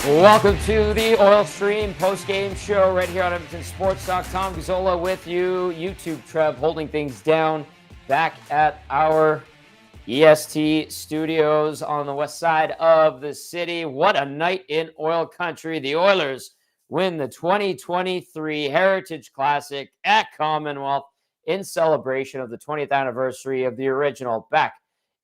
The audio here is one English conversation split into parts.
Welcome to the Oil Stream post-game show right here on Edmonton Sports Talk. Tom Gazzola with you. YouTube Trev holding things down back at our EST studios on the west side of the city. What a night in oil country. The Oilers win the 2023 Heritage Classic at Commonwealth in celebration of the 20th anniversary of the original back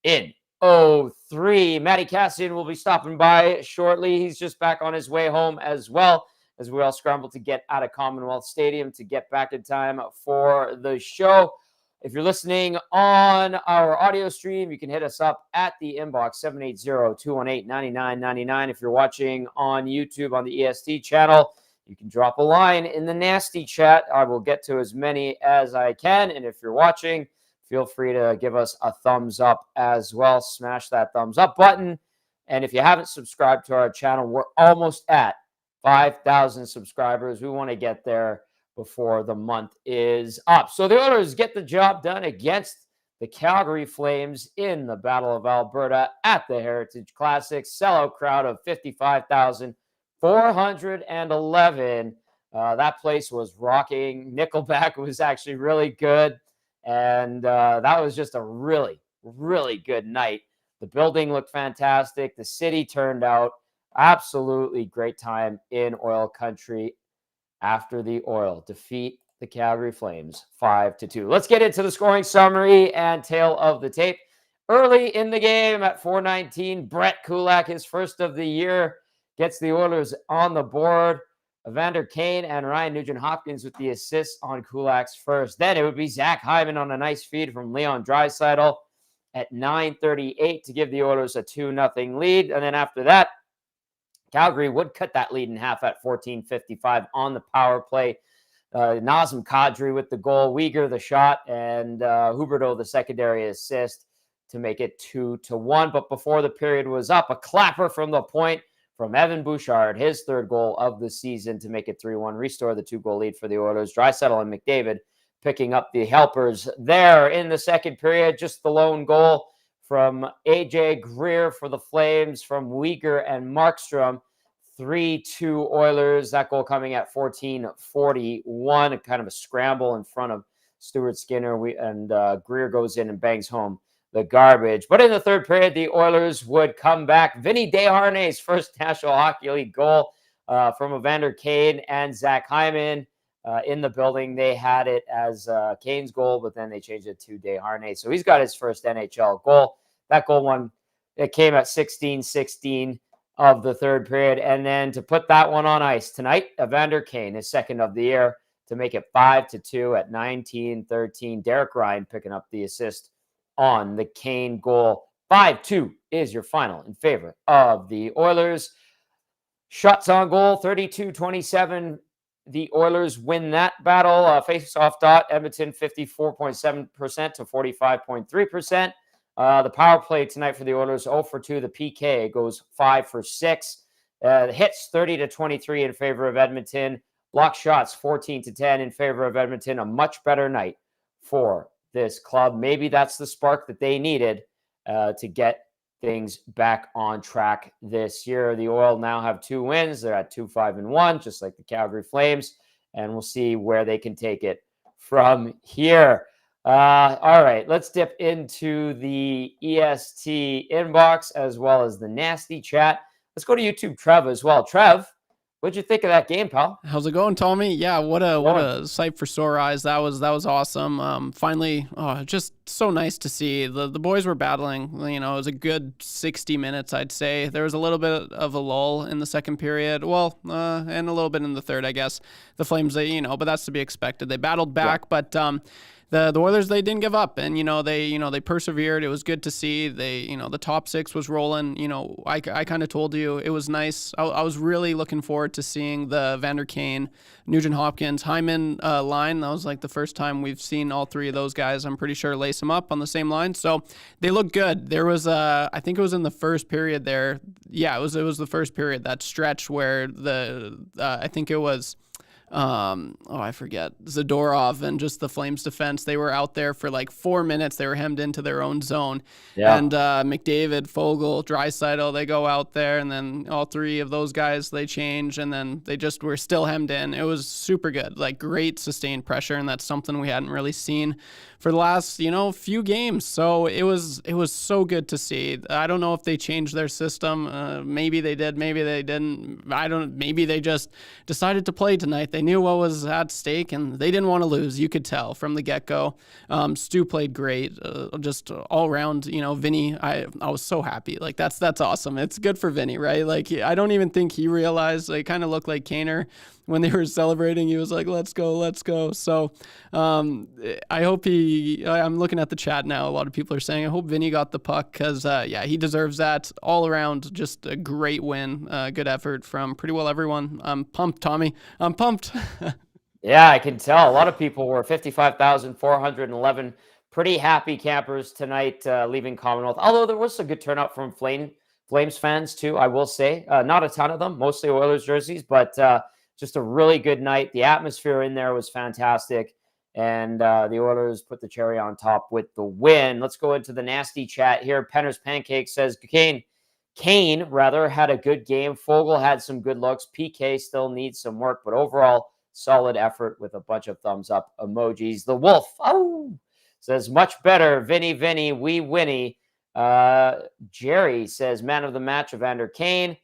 in 03. Matty Kassian will be stopping by shortly. He's just back on his way home as well, as we all scramble to get out of Commonwealth Stadium to get back in time for the show. If you're listening on our audio stream, you can hit us up at the inbox, 780-218-9999. If you're watching on YouTube on the EST channel, you can drop a line in the nasty chat. I will get to as many as I can. And if you're watching, feel free to give us a thumbs up as well. Smash that thumbs up button. And if you haven't subscribed to our channel, we're almost at 5,000 subscribers. We want to get there before the month is up. So the Oilers get the job done against the Calgary Flames in the Battle of Alberta at the Heritage Classic. Sellout crowd of 55,411. That place was rocking. Nickelback was actually really good. And that was just a really, really good night. The building looked fantastic. The city turned out. Absolutely great time in oil country after the Oil defeat the Calgary Flames 5-2. Let's get into the scoring summary and tail of the tape. Early in the game at 4:19, Brett Kulak, his first of the year, gets the Oilers on the board. Evander Kane and Ryan Nugent-Hopkins with the assists on Kulak's first. Then it would be Zach Hyman on a nice feed from Leon Draisaitl at 9:38 to give the Oilers a 2-0 lead. And then after that, Calgary would cut that lead in half at 14:55 on the power play. Nazem Kadri with the goal, Uyghur the shot, and Huberdeau the secondary assist to make it 2-1. But before the period was up, a clapper from the point from Evan Bouchard, his third goal of the season to make it 3-1, restore the 2-goal lead for the Oilers. Draisaitl and McDavid picking up the helpers there in the second period. Just the lone goal from AJ Greer for the Flames, from Uyghur and Markstrom. 3-2 Oilers. That goal coming at 14:41. Kind of a scramble in front of Stuart Skinner. Greer goes in and bangs home the garbage. But in the third period, the Oilers would come back. Vinny Desharnais' first National Hockey League goal from Evander Kane and Zach Hyman in the building. They had it as Kane's goal, but then they changed it to Desharnais. So he's got his first NHL goal. That goal it came at 16:16 of the third period. And then to put that one on ice tonight, Evander Kane, his second of the year, to make it 5-2 at 19:13. Derek Ryan picking up the assist on the Kane goal. 5-2 is your final in favor of the Oilers. Shots on goal, 32-27. The Oilers win that battle. Face-off dot, Edmonton 54.7% to 45.3%. The power play tonight for the Oilers, 0 for 2. The PK goes 5 for 6. Hits 30-23 in favor of Edmonton. Block shots 14-10 in favor of Edmonton. A much better night for this club. Maybe that's the spark that they needed to get things back on track this year. The Oil now have 2 wins. They're at 2-5-1, just like the Calgary Flames, and we'll see where they can take it from here. All right, let's dip into the EST inbox as well as the nasty chat. Let's go to YouTube Trev as well. Trev, what'd you think of that game, pal? How's it going, Tommy? Yeah, what a sight for sore eyes. That was awesome. Finally, just so nice to see. The boys were battling. It was a good 60 minutes, I'd say. There was a little bit of a lull in the second period. Well, and a little bit in the third, I guess. The Flames, but that's to be expected. They battled back, yeah. But the Oilers, they didn't give up, and they persevered. It was good to see. The top six was rolling. I kind of told you it was nice. I was really looking forward to seeing the Vander Kane, Nugent Hopkins, Hyman line. That was like the first time we've seen all three of those guys, I'm pretty sure, lace them up on the same line. So they looked good. There was I think it was in the first period there. Yeah, it was the first period, that stretch where I think it was I forget, Zadorov and just the Flames defense. They were out there for like 4 minutes. They were hemmed into their own zone. Yeah. And McDavid, Fogle, Draisaitl, they go out there, and then all three of those guys, they change, and then they just were still hemmed in. It was super good, like great sustained pressure, and that's something we hadn't really seen for the last, few games. So it was so good to see. I don't know if they changed their system. Maybe they did, maybe they didn't. Maybe they just decided to play tonight. They knew what was at stake, and they didn't want to lose. You could tell from the get-go. Stu played great, just all around. Vinny, I was so happy. Like that's awesome. It's good for Vinny, right? Like I don't even think he realized. It kind of looked like Kaner when they were celebrating. He was like, "Let's go, let's go." So I hope I'm looking at the chat now. A lot of people are saying, "I hope Vinny got the puck," because he deserves that. All around, just a great win. Good effort from pretty well everyone. I'm pumped, Tommy. I'm pumped. Yeah, I can tell. A lot of people were 55,411 pretty happy campers tonight leaving Commonwealth. Although there was a good turnout from Flames fans too, I will say. Not a ton of them, mostly Oilers jerseys, but just a really good night. The atmosphere in there was fantastic. And the Oilers put the cherry on top with the win. Let's go into the nasty chat here. Penner's Pancake says, Kane had a good game. Fogle had some good looks. PK still needs some work, but overall, solid effort with a bunch of thumbs up emojis. The Wolf says, much better. Vinny, we Winnie. Jerry says, man of the match, Evander Kane.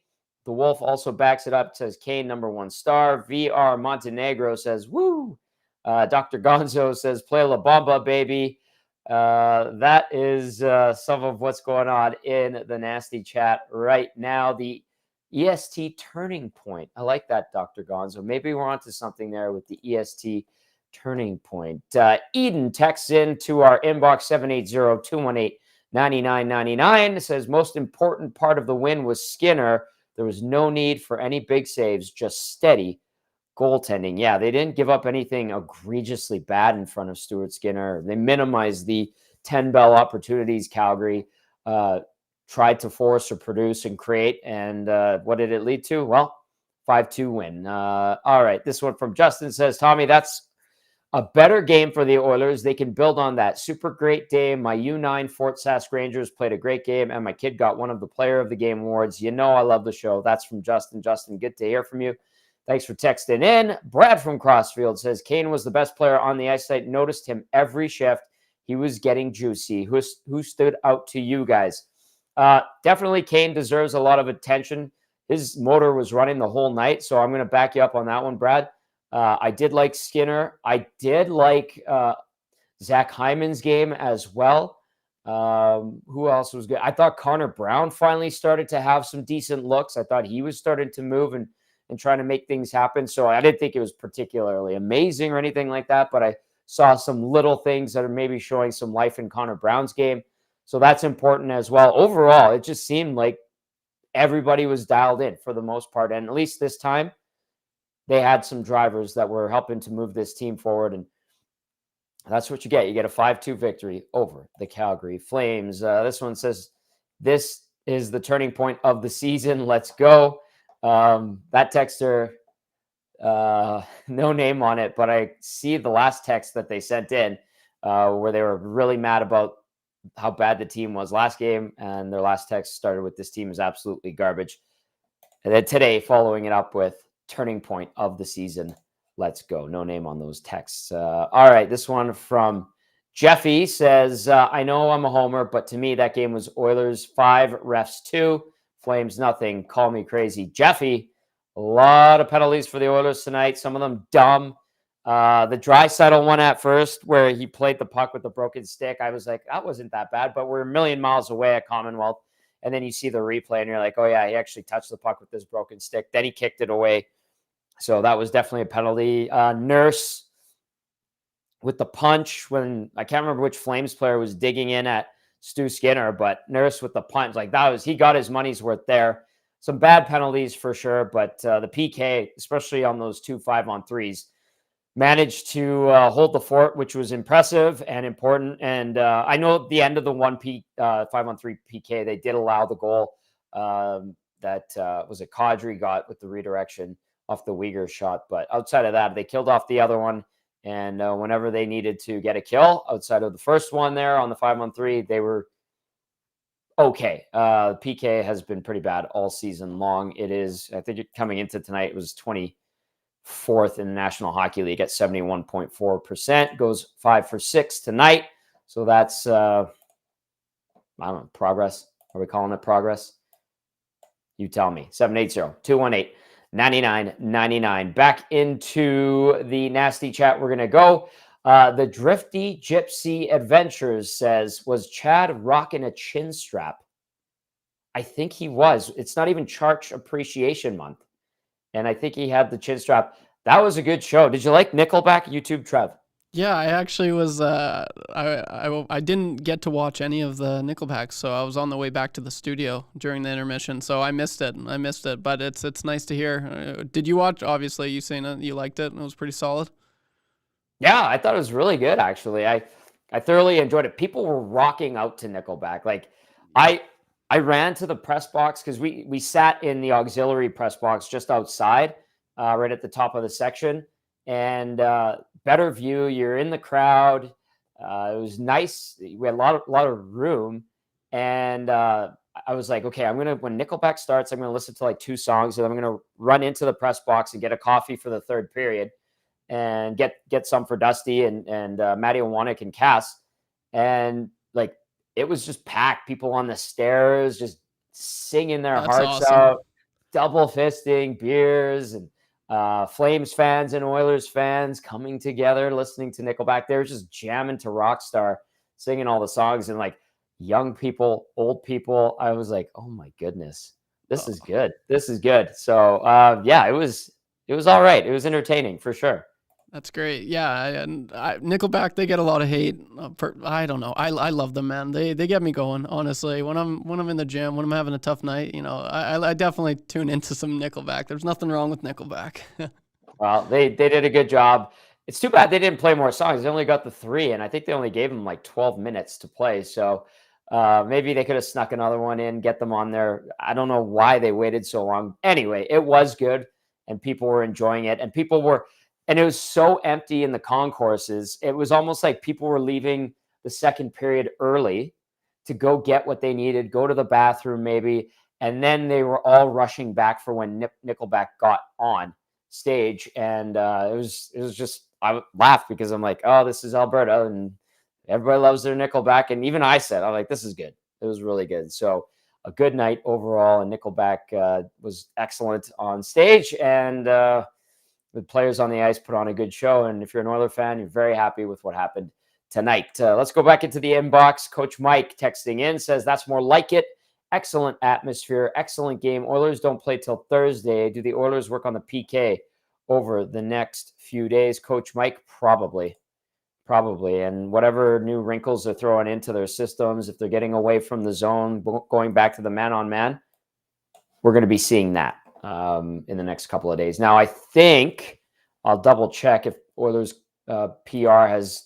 The Wolf also backs it up, says Kane, #1 star. VR Montenegro says, woo. Dr. Gonzo says, play La Bamba, baby. That is some of what's going on in the nasty chat right now. The EST turning point. I like that, Dr. Gonzo. Maybe we're onto something there with the EST turning point. Eden texts in to our inbox 780-218-9999. It says, most important part of the win was Skinner. There was no need for any big saves, just steady goaltending. Yeah, they didn't give up anything egregiously bad in front of Stuart Skinner. They minimized the 10 bell opportunities Calgary tried to force or produce and create. And what did it lead to? Well, 5-2 win. All right. This one from Justin says, Tommy, that's a better game for the Oilers. They can build on that. Super great day. My U9 Fort Sask Rangers played a great game, and my kid got one of the Player of the Game awards. I love the show. That's from Justin. Justin, good to hear from you. Thanks for texting in. Brad from Crossfield says, Kane was the best player on the ice tonight. Noticed him every shift. He was getting juicy. Who stood out to you guys? Definitely Kane deserves a lot of attention. His motor was running the whole night, so I'm going to back you up on that one, Brad. I did like Skinner. I did like Zach Hyman's game as well. Who else was good? I thought Connor Brown finally started to have some decent looks. I thought he was starting to move and trying to make things happen. So I didn't think it was particularly amazing or anything like that, but I saw some little things that are maybe showing some life in Connor Brown's game. So that's important as well. Overall, it just seemed like everybody was dialed in for the most part. And at least this time, they had some drivers that were helping to move this team forward. And that's what you get. You get a 5-2 victory over the Calgary Flames. This one says, this is the turning point of the season. Let's go. That texter, no name on it, but I see the last text that they sent in where they were really mad about how bad the team was last game. And their last text started with, this team is absolutely garbage. And then today, following it up with, turning point of the season. Let's go. No name on those texts. All right. This one from Jeffy says, I know I'm a homer, but to me, that game was Oilers 5, refs 2, Flames nothing. Call me crazy. Jeffy, a lot of penalties for the Oilers tonight. Some of them dumb. The Draisaitl one at first where he played the puck with the broken stick. I was like, that wasn't that bad, but we're a million miles away at Commonwealth. And then you see the replay and you're like, oh yeah, he actually touched the puck with this broken stick. Then he kicked it away. So that was definitely a penalty. Nurse with the punch when I can't remember which Flames player was digging in at Stu Skinner, but Nurse with the punch, like he got his money's worth there. Some bad penalties for sure, but the PK, especially on those 2 5-on-3s, managed to hold the fort, which was impressive and important. And I know at the end of the 5-on-3 PK, they did allow the goal that was it Kadri got with the redirection off the Uyghur shot. But outside of that, they killed off the other one. And whenever they needed to get a kill outside of the first one there on the 5-on-3, they were okay. PK has been pretty bad all season long. It is, I think coming into tonight, it was 24th in the National Hockey League at 71.4%, goes 5 for 6 tonight. So that's, I don't know, progress. Are we calling it progress? You tell me. 780-218-9999. Back into the nasty chat we're going to go. The Drifty Gypsy Adventures says, was Chad rocking a chin strap? I think he was. It's not even Charch Appreciation Month. And I think he had the chin strap. That was a good show. Did you like Nickelback YouTube, Trev? Yeah, I actually was. I didn't get to watch any of the Nickelback, so I was on the way back to the studio during the intermission, so I missed it. But it's nice to hear. Did you watch? Obviously, you saying that you liked it. It was pretty solid. Yeah, I thought it was really good. Actually, I thoroughly enjoyed it. People were rocking out to Nickelback. Like, I ran to the press box because we sat in the auxiliary press box just outside, right at the top of the section, and better view. You're in the crowd. It was nice. We had a lot of room, and I was like, okay, when Nickelback starts, I'm gonna listen to like 2 songs, and I'm gonna run into the press box and get a coffee for the third period, and get some for Dusty and Matty Owanek and Cass, and like it was just packed. People on the stairs just singing their That's hearts awesome. out, double fisting beers, and Flames fans and Oilers fans coming together, listening to Nickelback. They were just jamming to Rockstar, singing all the songs, and like young people, old people. I was like, oh my goodness, this is good. This is good. So yeah, it was all right. It was entertaining for sure. That's great. Yeah, and Nickelback, they get a lot of hate. I don't know. I love them, man. They get me going. Honestly, when I'm in the gym, when I'm having a tough night, I definitely tune into some Nickelback. There's nothing wrong with Nickelback. Well, they did a good job. It's too bad they didn't play more songs. They only got the 3, and I think they only gave them like 12 minutes to play. So maybe they could have snuck another one in, get them on there. I don't know why they waited so long. Anyway, it was good, and people were enjoying it, and it was so empty in the concourses. It was almost like people were leaving the second period early to go get what they needed, go to the bathroom maybe, and then they were all rushing back for when Nickelback got on stage. And it was just, I laughed because I'm like, oh, this is Alberta, and everybody loves their Nickelback. And even I said, I'm like, this is good. It was really good. So a good night overall, and Nickelback was excellent on stage, and the players on the ice put on a good show. And if you're an Oiler fan, you're very happy with what happened tonight. Let's go back into the inbox. Coach Mike texting in says, that's more like it. Excellent atmosphere, excellent game. Oilers don't play till Thursday. Do the Oilers work on the PK over the next few days? Coach Mike, probably. And whatever new wrinkles they're throwing into their systems, if they're getting away from the zone, going back to the man-on-man, we're going to be seeing that in the next couple of days. Now, I think I'll double check if Oilers PR has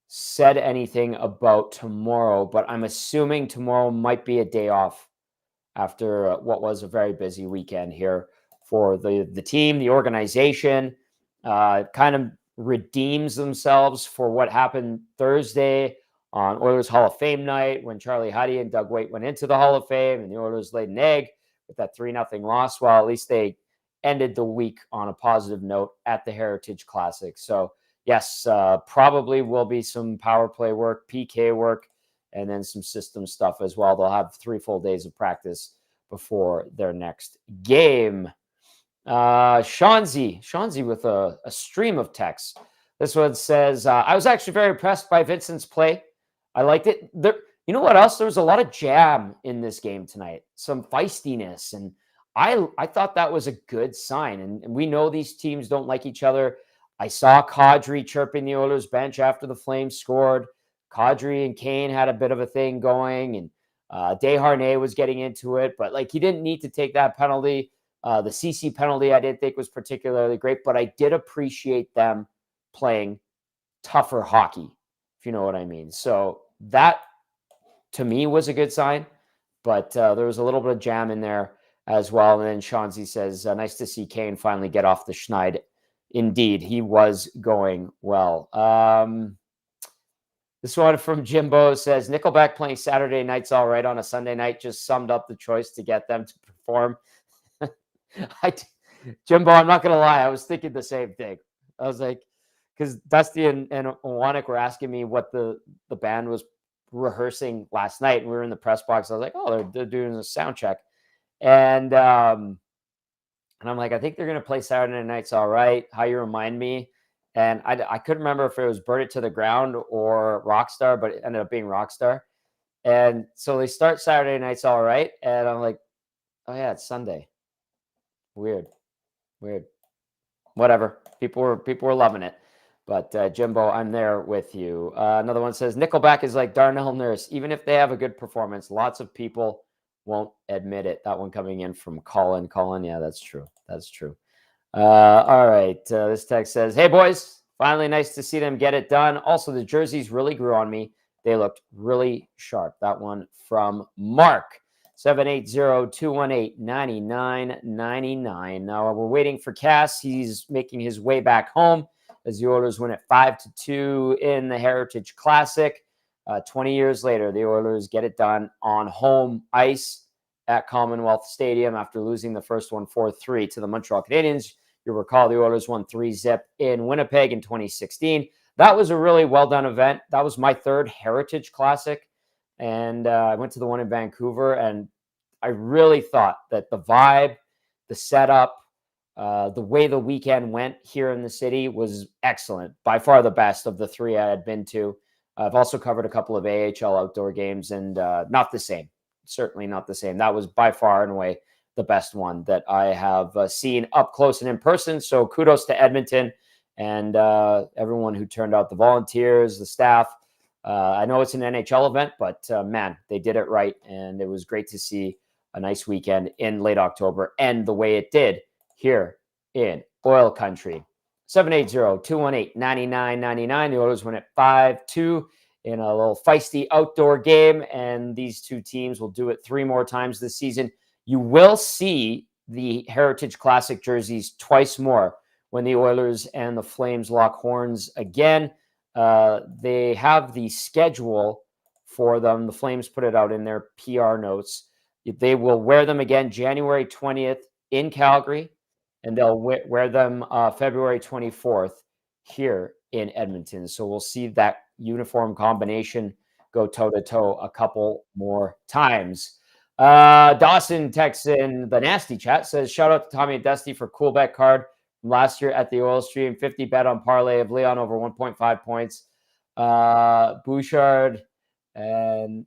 said anything about tomorrow, but I'm assuming tomorrow might be a day off after what was a very busy weekend here for the team, the organization. Kind of redeems themselves for what happened Thursday on Oilers Hall of Fame night when Charlie Huddy and Doug Waite went into the Hall of Fame and the Oilers laid an egg with that 3-0 loss. Well, at least they ended the week on a positive note at the Heritage Classic. So yes, probably will be some power play work, PK work, and then some system stuff as well. They'll have 3 full days of practice before their next game. Shanzi with a stream of texts. This one says, I was actually very impressed by Vincent's play. I liked it. You know what else? There was a lot of jam in this game tonight, some feistiness, and I thought that was a good sign. And we know these teams don't like each other. I saw Kadri chirping the Oilers bench after the Flames scored. Kadri and Kane had a bit of a thing going, and Desharnais was getting into it, but like he didn't need to take that penalty. The CC penalty I didn't think was particularly great, but I did appreciate them playing tougher hockey, if you know what I mean. So that to me was a good sign, but there was a little bit of jam in there as well. And then Chauncey says, nice to see Kane finally get off the schneid. Indeed, he was going well. This one from Jimbo says, Nickelback playing Saturday nights all right on a Sunday night just summed up the choice to get them to perform. Jimbo, I'm not going to lie. I was thinking the same thing. I was like, because Dusty and Owanik were asking me what the band was rehearsing last night. And we were in the press box. I was like, oh, they're doing a sound check. And I'm like, I think they're going to play Saturday nights all right. How you remind me. And I couldn't remember if it was Burn It to the Ground or Rockstar, but it ended up being Rockstar. And so they start Saturday nights all right. And I'm like, oh, yeah, it's Sunday. Weird. Whatever. People were loving it. But Jimbo, I'm there with you. Another one says, Nickelback is like Darnell Nurse. Even if they have a good performance, lots of people won't admit it. That one coming in from Colin. Yeah, that's true. All right. This text says, hey, boys, finally nice to see them get it done. Also, the jerseys really grew on me. They looked really sharp. That one from Mark. 780-218-9999. Now we're waiting for Cass. He's making his way back home as the Oilers win at 5-2 in the Heritage Classic. 20 years later, the Oilers get it done on home ice at Commonwealth Stadium after losing the first one 4-3 to the Montreal Canadiens. You'll recall the Oilers won 3-0 in Winnipeg in 2016. That was a really well-done event. That was my third Heritage Classic. And I went to the one in Vancouver, and I really thought that the vibe, the setup, the way the weekend went here in the city was excellent. By far the best of the three I had been to. I've also covered a couple of AHL outdoor games, and not the same. Certainly not the same. That was by far and away the best one that I have seen up close and in person. So kudos to Edmonton and everyone who turned out, the volunteers, the staff. I know it's an NHL event, but man, they did it right. And it was great to see a nice weekend in late October and the way it did here in Oil Country. 780-218-9999. The Oilers win at 5-2 in a little feisty outdoor game. And these two teams will do it 3 more times this season. You will see the Heritage Classic jerseys twice more when the Oilers and the Flames lock horns again. They have the schedule for them. The Flames put it out in their PR notes. They will wear them again January 20th in Calgary, and they'll wear them February 24th here in Edmonton. So we'll see that uniform combination go toe-to-toe a couple more times. Dawson texts in the nasty chat, says, shout out to Tommy and Dusty for cool bet card from last year at the Oil Stream. 50 bet on parlay of Leon over 1.5 points. Bouchard and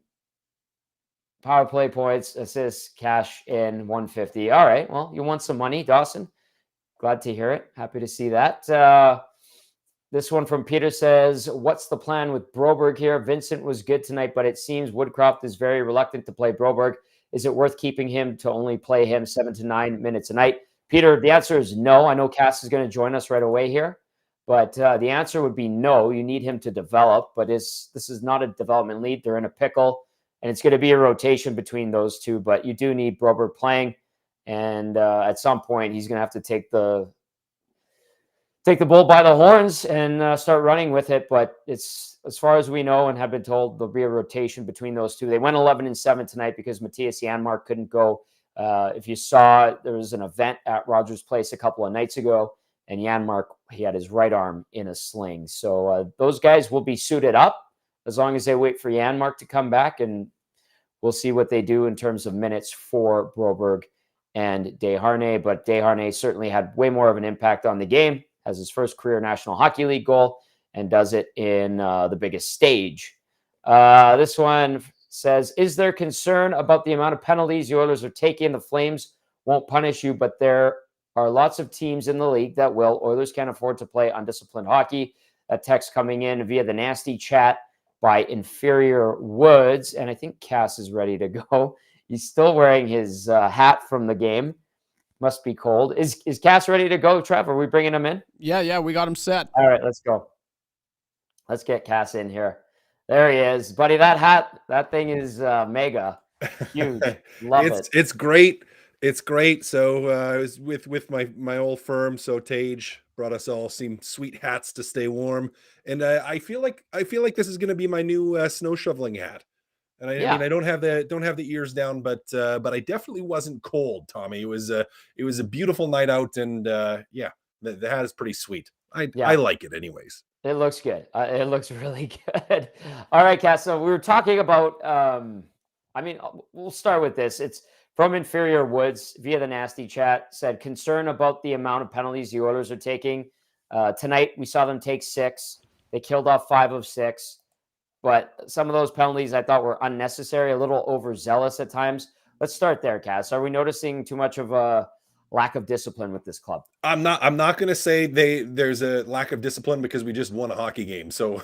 power play points, assists, cash in 150. All right. Well, you want some money, Dawson. Glad to hear it. Happy to see that. This one from Peter says, what's the plan with Broberg here? Vincent was good tonight, but it seems Woodcroft is very reluctant to play Broberg. Is it worth keeping him to only play him 7 to 9 minutes a night? Peter, the answer is no. I know Cass is going to join us right away here, but the answer would be no. You need him to develop, but this is not a development league. They're in a pickle, and it's going to be a rotation between those two, but you do need Broberg playing, and at some point he's going to have to take the bull by the horns and start running with it. But it's, as far as we know and have been told, there'll be a rotation between those two. They went 11-7 tonight because Matthias Janmark couldn't go. If you saw, there was an event at Rogers Place a couple of nights ago, and Janmark, he had his right arm in a sling. So those guys will be suited up as long as they wait for Janmark to come back, and we'll see what they do in terms of minutes for Broberg and Desharnais. But Desharnais certainly had way more of an impact on the game, has his first career National Hockey League goal, and does it in the biggest stage. This one says, is there concern about the amount of penalties the Oilers are taking? The Flames won't punish you, but there are lots of teams in the league that will. Oilers can't afford to play undisciplined hockey. A text coming in via the nasty chat by Inferior Woods, and I think Cass is ready to go. He's still wearing his hat from the game. Must be cold. Is Cass ready to go, Trev? Are we bringing him in? Yeah, we got him set. All right, let's go. Let's get Cass in here. There he is. Buddy, that hat, that thing is mega. Huge. Love it. It's great. It's great. So I was with my old firm. So Tage brought us all some sweet hats to stay warm, and I feel like this is going to be my new snow shoveling hat. And I Yeah. mean, I don't have the ears down, but I definitely wasn't cold, Tommy. It was a beautiful night out, and yeah, the hat is pretty sweet. I Yeah. like it, anyways. It looks good. It looks really good. All right, Cass. So we were talking about. I mean, we'll start with this. It's from Inferior Woods via the nasty chat. Said concern about the amount of penalties the Oilers are taking. Tonight we saw them take 6. They killed off 5 of 6, but some of those penalties I thought were unnecessary, a little overzealous at times. Let's start there, Cass. Are we noticing too much of a lack of discipline with this club? I'm not going to say there's a lack of discipline because we just won a hockey game. So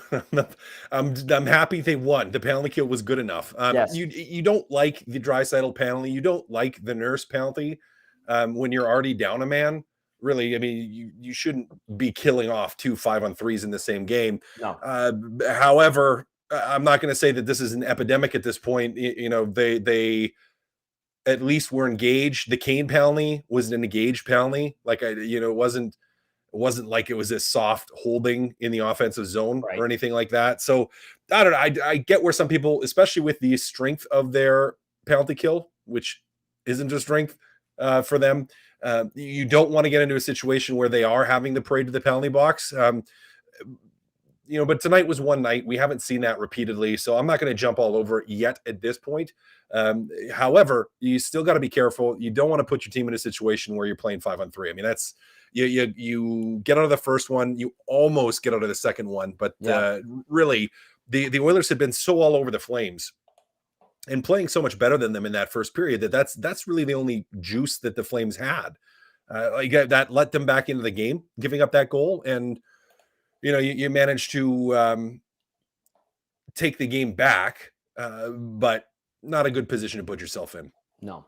I'm happy they won. The penalty kill was good enough. Yes. You don't like the Draisaitl penalty. You don't like the Nurse penalty when you're already down a man. Really, I mean, you shouldn't be killing off 2 5-on-3s in the same game. No. However, I'm not going to say that this is an epidemic at this point. They at least were engaged. The Kane penalty was an engaged penalty. Like it wasn't like it was a soft holding in the offensive zone Right. or anything like that. So I don't know. I get where some people, especially with the strength of their penalty kill, which isn't a strength for them. You don't want to get into a situation where they are having the parade to the penalty box. But tonight was one night. We haven't seen that repeatedly, so I'm not going to jump all over it yet at this point. However, you still got to be careful. You don't want to put your team in a situation where you're playing 5-on-3. I mean, that's you get out of the first one, you almost get out of the second one, but really, the Oilers have been so all over the Flames and playing so much better than them in that first period that's really the only juice that the Flames had. Like that let them back into the game, giving up that goal, and you managed to take the game back, but not a good position to put yourself in. No.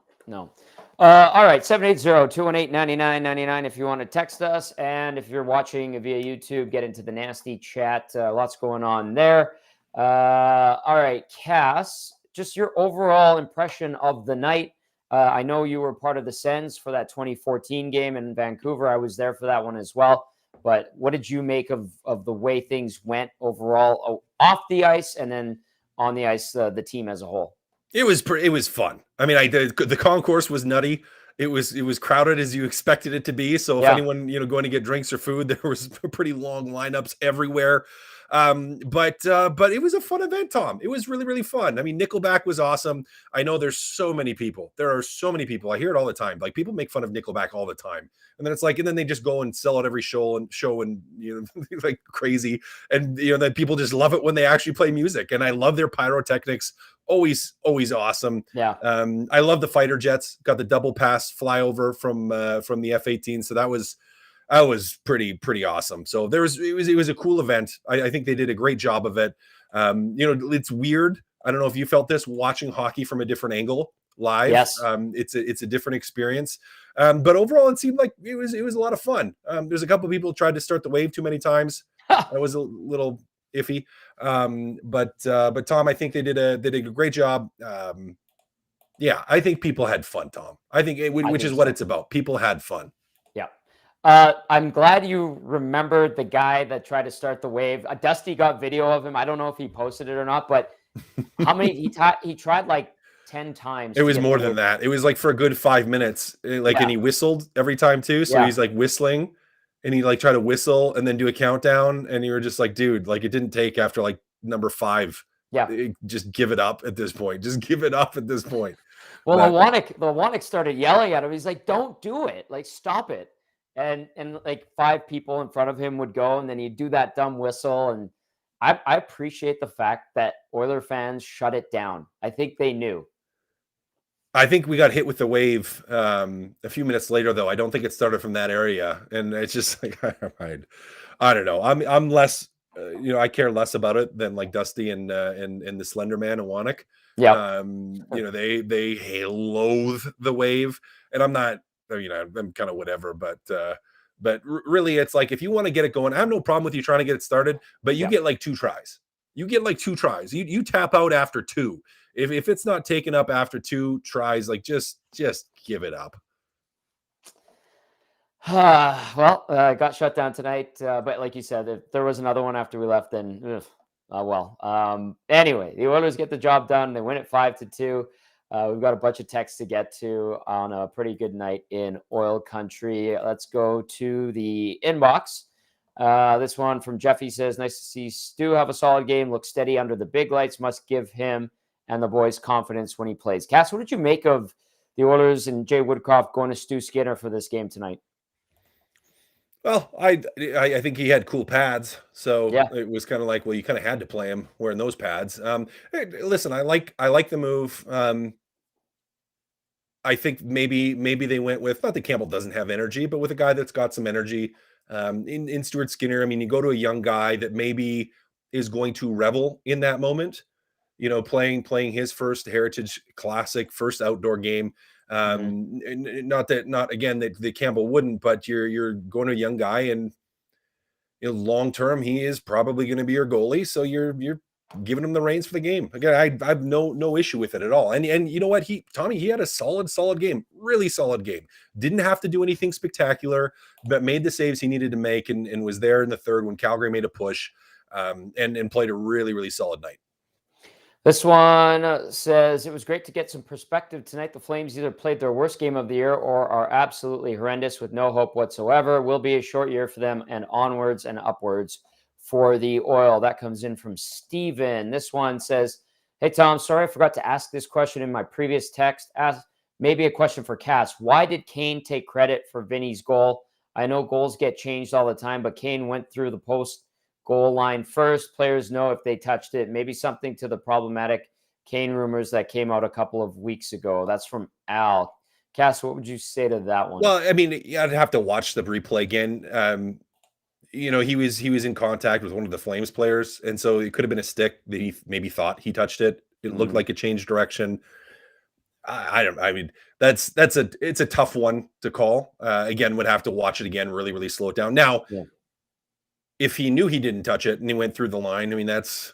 All right, 780-218-9999 if you want to text us. And if you're watching via YouTube, get into the nasty chat. Lots going on there. All right, Cass, just your overall impression of the night. I know you were part of the Sens for that 2014 game in Vancouver. I was there for that one as well. But what did you make of the way things went overall off the ice and then on the ice, the team as a whole? It was fun. I mean, the concourse was nutty. It was crowded as you expected it to be. So if anyone going to get drinks or food, there was pretty long lineups everywhere. But it was a fun event, Tom. It was really, really fun. I mean, Nickelback was awesome. I know there's so many people. There are so many people. I hear it all the time. Like people make fun of Nickelback all the time. And then it's like, and then they just go and sell out every show and like crazy. And that people just love it when they actually play music. And I love their pyrotechnics. Always awesome. Yeah. I love the fighter jets. Got the double pass flyover from the F-18. So that was pretty awesome. So it was a cool event. I think they did a great job of it. It's weird. I don't know if you felt this watching hockey from a different angle live. Yes. It's a different experience. But overall it seemed like it was a lot of fun. There's a couple of people who tried to start the wave too many times. That was a little iffy. But Tom, I think they did a great job. I think people had fun, Tom. Which is what it's about. People had fun. Yeah. I'm glad you remembered the guy that tried to start the wave. Dusty got video of him. I don't know if he posted it or not, but how many he tried like 10 times. It was more than that. It was like for a good 5 minutes. And he whistled every time too. So he's like whistling and he like tried to whistle and then do a countdown. And you were just like, dude, like it didn't take after like number 5. Yeah. Just give it up at this point. Well, Lewonick started yelling at him. He's like, don't do it. Like, stop it. And like 5 people in front of him would go, and then he'd do that dumb whistle. And I appreciate the fact that Oiler fans shut it down. I think they knew. I think we got hit with the wave a few minutes later, though. I don't think it started from that area, and it's just like I don't know. I'm less, I care less about it than like Dusty and the Slender Man and Wannick. Yeah. They loathe the wave, and I'm not. I'm kind of whatever, but really, it's like if you want to get it going, I have no problem with you trying to get it started, but you get like 2 tries. you get like 2 tries. You tap out after 2. If it's not taken up after 2 tries, like just give it up. Well, got shut down tonight. But like you said, if there was another one after we left, then anyway, the Oilers get the job done. They win it 5-2. We've got a bunch of texts to get to on a pretty good night in oil country. Let's go to the inbox. This one from Jeffy says, nice to see Stu have a solid game. Look steady under the big lights. Must give him and the boys confidence when he plays. Cass, what did you make of the Oilers and Jay Woodcroft going to Stu Skinner for this game tonight? Well, I think he had cool pads, so Yeah. it was kind of like, well, you kind of had to play him wearing those pads. Hey, listen, I like the move. I think maybe they went with, not that Campbell doesn't have energy, but with a guy that's got some energy. In Stuart Skinner, I mean, you go to a young guy that maybe is going to revel in that moment, playing his first Heritage Classic, first outdoor game. Not again that Campbell wouldn't, but you're going to a young guy, and long term he is probably going to be your goalie, so you're giving him the reins for the game. Again, I've no issue with it at all. And you know what, he had a solid game, really solid game. Didn't have to do anything spectacular, but made the saves he needed to make, and was there in the third when Calgary made a push, and played a really solid night. This one says, it was great to get some perspective tonight. The Flames either played their worst game of the year or are absolutely horrendous with no hope whatsoever. Will be a short year for them, and onwards and upwards for the Oil. That comes in from Steven. This one says, hey, Tom, sorry I forgot to ask this question in my previous text. Maybe a question for Cass. Why did Kane take credit for Vinny's goal? I know goals get changed all the time, but Kane went through the post goal line first. Players know if they touched it. Maybe something to the problematic Kane rumors that came out a couple of weeks ago. That's from Al. Cass, what would you say to that one? Well, I mean, I'd have to watch the replay again. He was in contact with one of the Flames players, and so it could have been a stick that he maybe thought he touched it. It looked like it changed direction. I mean, it's a tough one to call. Again, would have to watch it again, really slow it down. Now, if he knew he didn't touch it and he went through the line, I mean, it's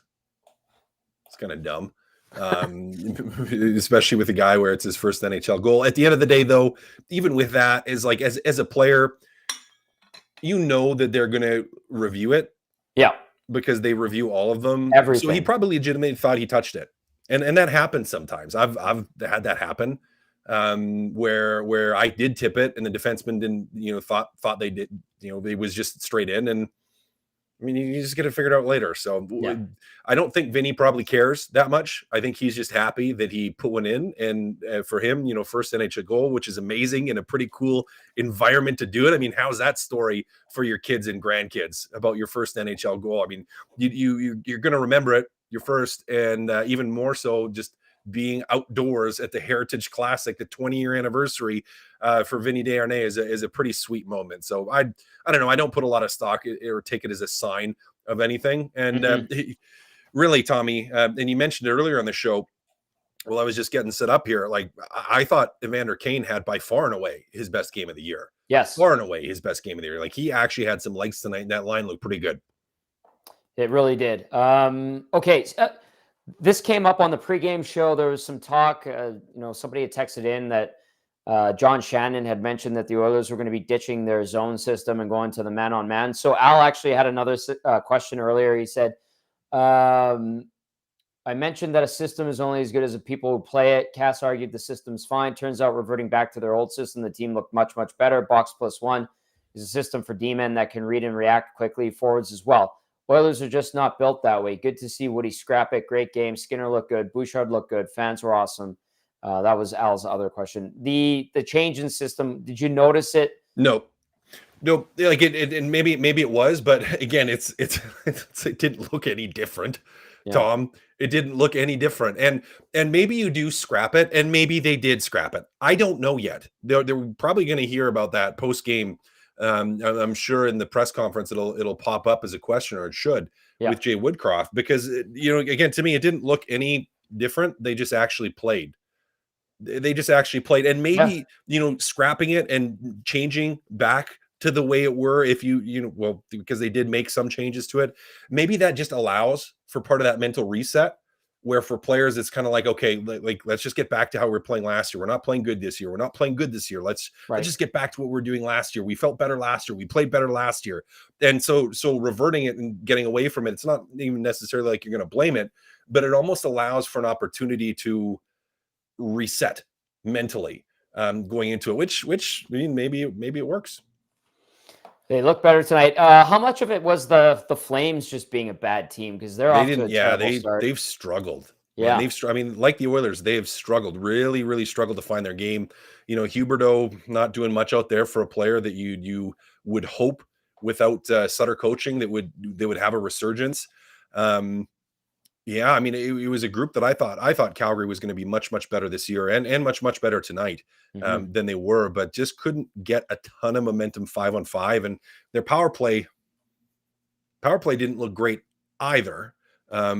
kind of dumb. Especially with a guy where it's his first NHL goal. At the end of the day, though, even with that, is like as a player, that they're going to review it. Yeah. Because they review all of them. Everything. So he probably legitimately thought he touched it. And that happens sometimes. I've had that happen, where I did tip it and the defenseman didn't, thought they did, it was just straight in. And I mean, you just get it figured out later. So I don't think Vinny probably cares that much. I think he's just happy that he put one in, and for him, first NHL goal, which is amazing and a pretty cool environment to do it. I mean, how's that story for your kids and grandkids about your first NHL goal? I mean, you're going to remember it, your first, and even more so just being outdoors at the Heritage Classic, the 20-year anniversary for Vinny Desharnais is a pretty sweet moment. So I don't know. I don't put a lot of stock or take it as a sign of anything. And really, Tommy, and you mentioned it earlier on the show, well, I was just getting set up here. Like, I thought Evander Kane had by far and away his best game of the year. Yes. Far and away his best game of the year. Like, he actually had some legs tonight, and that line looked pretty good. It really did. Okay. This came up on the pregame show. There was some talk, somebody had texted in that John Shannon had mentioned that the Oilers were going to be ditching their zone system and going to the man-on-man. So Al actually had another question earlier. He said, I mentioned that a system is only as good as the people who play it. Cass argued the system's fine. Turns out reverting back to their old system, the team looked much better. Box plus one is a system for D-men that can read and react quickly, forwards as well. Oilers are just not built that way. Good to see Woody scrap it. Great game. Skinner looked good. Bouchard looked good. Fans were awesome. That was Al's other question. The change in system, did you notice it? No, like it and maybe it was, but again, it didn't look any different. Yeah. Tom, it didn't look any different. And maybe you do scrap it, and maybe they did scrap it. I don't know yet. They're probably going to hear about that post game. I'm sure in the press conference it'll pop up as a question, or it should, with Jay Woodcroft, because again, to me, it didn't look any different. They just actually played. And maybe scrapping it and changing back to the way it were, if well, because they did make some changes to it, maybe that just allows for part of that mental reset, where for players it's kind of like, okay, like let's just get back to how we were playing last year. We're not playing good this year. We're not playing good this year. Let's just get back to what we were doing last year. We felt better last year. We played better last year. And so reverting it and getting away from it, it's not even necessarily like you're going to blame it, but it almost allows for an opportunity to reset mentally going into it, which I mean, maybe it works. They look better tonight. How much of it was the Flames just being a bad team, because they're off to a terrible start? They've struggled. Yeah, man, I mean, like the Oilers, they have struggled, really struggled to find their game. Huberdeau not doing much out there for a player that you would hope without Sutter coaching that would have a resurgence. Yeah, I mean, it was a group that I thought Calgary was going to be much better this year and much better tonight than they were, but just couldn't get a ton of momentum 5-on-5, and their power play didn't look great either. For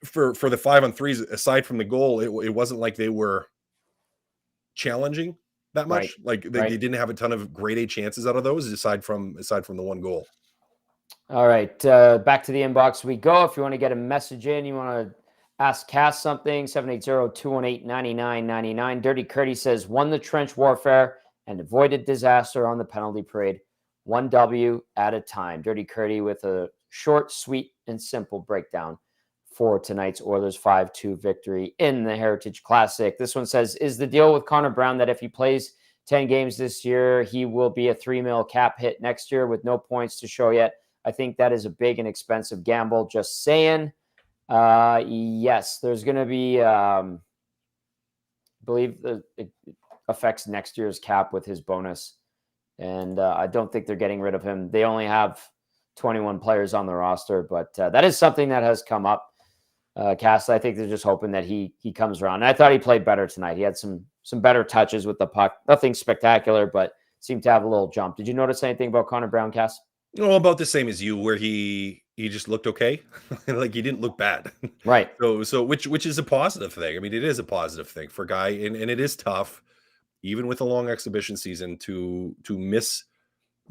the 5-on-3s, aside from the goal, it wasn't like they were challenging that much. Like they didn't have a ton of grade A chances out of those, aside from the one goal. All right, back to the inbox we go. If you want to get a message in, you want to ask Cass something, 780-218-9999. Dirty Curdy says, won the trench warfare and avoided disaster on the penalty parade. 1 W at a time. Dirty Curdy with a short, sweet, and simple breakdown for tonight's Oilers 5-2 victory in the Heritage Classic. This one says, is the deal with Connor Brown that if he plays 10 games this year, he will be a $3 million cap hit next year with no points to show yet? I think that is a big and expensive gamble. Just saying. Yes, there's going to be, I believe it affects next year's cap with his bonus. And I don't think they're getting rid of him. They only have 21 players on the roster, but that is something that has come up. Cass, I think they're just hoping that he comes around. And I thought he played better tonight. He had some better touches with the puck. Nothing spectacular, but seemed to have a little jump. Did you notice anything about Connor Brown, Cass? About the same as you, where he just looked okay. Like he didn't look bad. Right. So which is a positive thing. I mean, it is a positive thing for a guy, and it is tough, even with a long exhibition season, to miss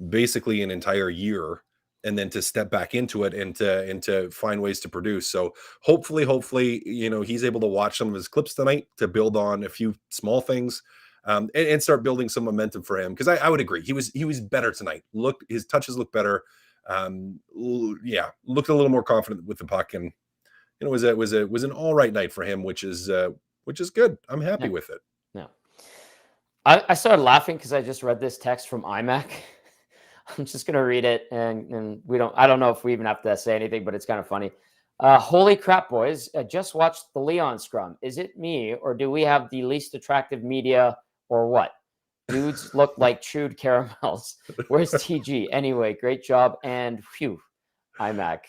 basically an entire year and then to step back into it and to find ways to produce. So hopefully, he's able to watch some of his clips tonight to build on a few small things. And start building some momentum for him, because I would agree he was better tonight. His touches look better. Looked a little more confident with the puck, and it was an all right night for him, which is good. I'm happy with it. Yeah. I started laughing because I just read this text from iMac. I'm just gonna read it, and I don't know if we even have to say anything, but it's kind of funny. Holy crap, boys! I just watched the Leon scrum. Is it me, or do we have the least attractive media? Or what? Dudes look like chewed caramels. Where's TG? Anyway, great job. And phew, iMac.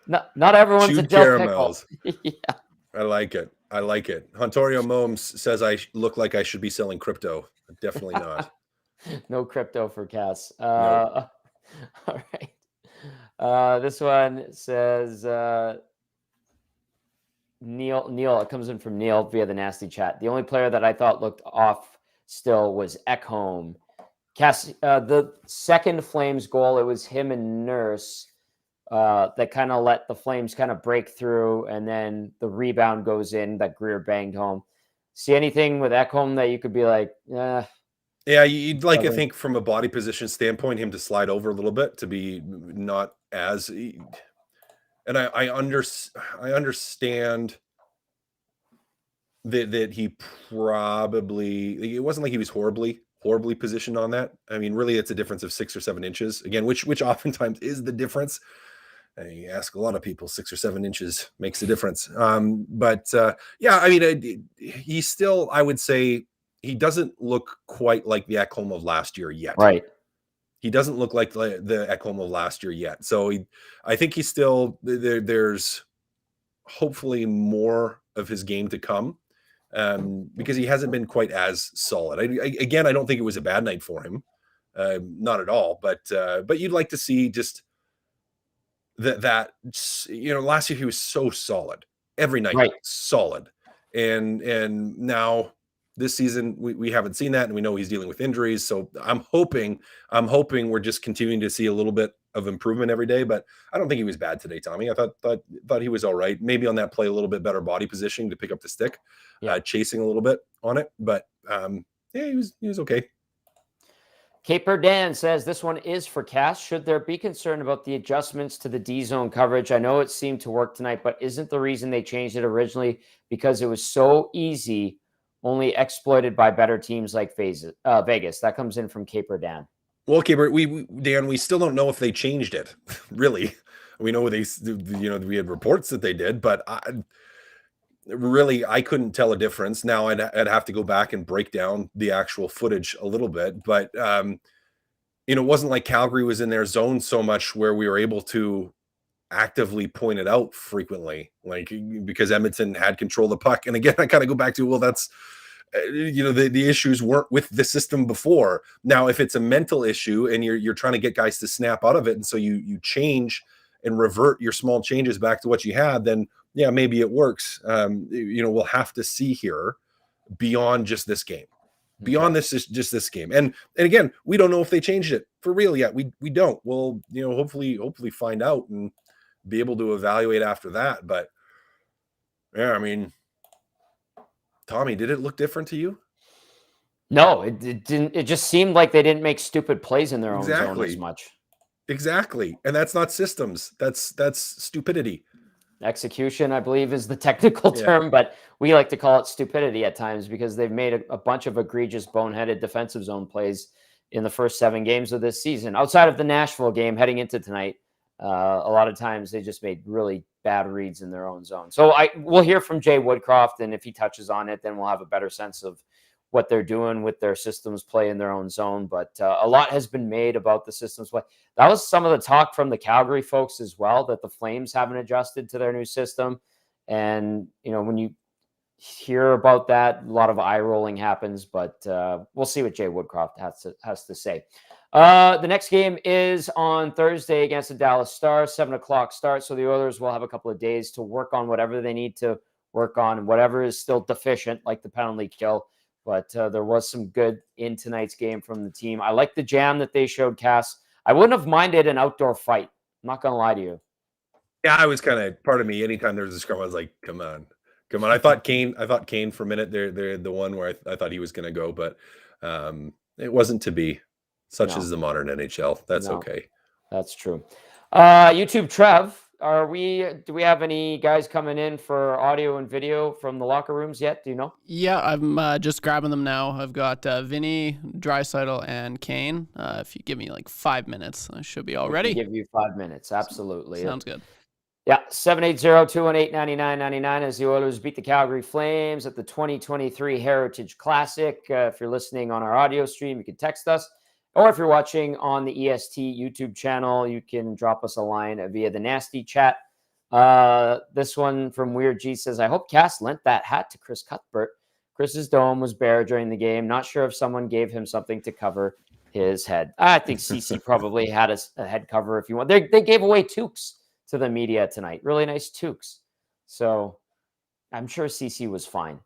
Not everyone's a gel caramels. Yeah. I like it. Hontorio Momes says I look like I should be selling crypto. Definitely not. No crypto for Cass. Nope. All right. This one says Neil, it comes in from Neil via the nasty chat. The only player that I thought looked off still was Ekholm. Cass, the second Flames goal, it was him and Nurse that kind of let the Flames kind of break through, and then the rebound goes in that Greer banged home. See anything with Ekholm that you could be like, Yeah, you'd like, I think, from a body position standpoint, him to slide over a little bit to be not as. And I understand that he probably, it wasn't like he was horribly positioned on that. I mean, really, it's a difference of 6 or 7 inches again, which oftentimes is the difference. And you ask a lot of people, 6 or 7 inches makes a difference. Yeah, I mean, he still, I would say, he doesn't look quite like the Ekholm of last year yet. Right. He doesn't look like the Ekholm of last year yet. So I think he's still there's hopefully more of his game to come, because he hasn't been quite as solid. Again, I don't think it was a bad night for him, not at all. But you'd like to see just that last year he was so solid every night, right. Solid, and now this season we haven't seen that, and we know he's dealing with injuries. So I'm hoping we're just continuing to see a little bit of improvement every day. But I don't think he was bad today, Tommy. I thought he was all right. Maybe on that play, a little bit better body positioning to pick up the stick, chasing a little bit on it. But yeah, he was okay. Caper Dan says this one is for Cass. Should there be concern about the adjustments to the D zone coverage? I know it seemed to work tonight, but isn't the reason they changed it originally because it was so easy, only exploited by better teams like Vegas? That comes in from Caper Dan. Well, Caper, Dan, we still don't know if they changed it. Really, we know we had reports that they did, but I couldn't tell a difference. Now I'd have to go back and break down the actual footage a little bit, but it wasn't like Calgary was in their zone so much where we were able to actively point it out frequently, like because Edmonton had control of the puck. And again, I kind of go back to, well, that's the issues weren't with the system before. Now, if it's a mental issue and you're trying to get guys to snap out of it, and so you change and revert your small changes back to what you had, then yeah, maybe it works. We'll have to see here beyond just this game. Beyond this is just this game. And again, we don't know if they changed it for real yet. We don't. We'll, hopefully find out and be able to evaluate after that. But yeah, I mean, Tommy, did it look different to you? No, it didn't. It just seemed like they didn't make stupid plays in their own zone as much. Exactly. And that's not systems. That's stupidity. Execution, I believe, is the technical term, but we like to call it stupidity at times because they've made a bunch of egregious, boneheaded defensive zone plays in the first 7 games of this season. Outside of the Nashville game heading into tonight, a lot of times they just made really bad reads in their own zone. So we'll hear from Jay Woodcroft, and if he touches on it, then we'll have a better sense of what they're doing with their systems play in their own zone. But a lot has been made about the systems play. That was some of the talk from the Calgary folks as well, that the Flames haven't adjusted to their new system. And, when you hear about that, a lot of eye rolling happens, but we'll see what Jay Woodcroft has to say. The next game is on Thursday against the Dallas Stars, 7:00 start. So the Oilers will have a couple of days to work on whatever they need to work on and whatever is still deficient, like the penalty kill. But there was some good in tonight's game from the team. I like the jam that they showed, Cass. I wouldn't have minded an outdoor fight. I'm not going to lie to you. Yeah, I was kind of, part of me, anytime there was a scrum, I was like, come on. I thought Kane for a minute, they're the one where I thought he was going to go, but it wasn't to be. Such as the modern NHL. That's okay. That's true. YouTube Trev, do we have any guys coming in for audio and video from the locker rooms yet? Do you know? Yeah, I'm just grabbing them now. I've got Vinny, Draisaitl, and Kane. If you give me like 5 minutes, I should be all ready. Give you 5 minutes. Absolutely. Sounds good. Yeah, 780-218-9999 as the Oilers beat the Calgary Flames at the 2023 Heritage Classic. If you're listening on our audio stream, you can text us. Or if you're watching on the EST YouTube channel, you can drop us a line via the nasty chat. This one from Weird G says, I hope Cass lent that hat to Chris Cuthbert. Chris's dome was bare during the game. Not sure if someone gave him something to cover his head. I think CC probably had a head cover if you want. They gave away toques to the media tonight. Really nice toques. So I'm sure CC was fine.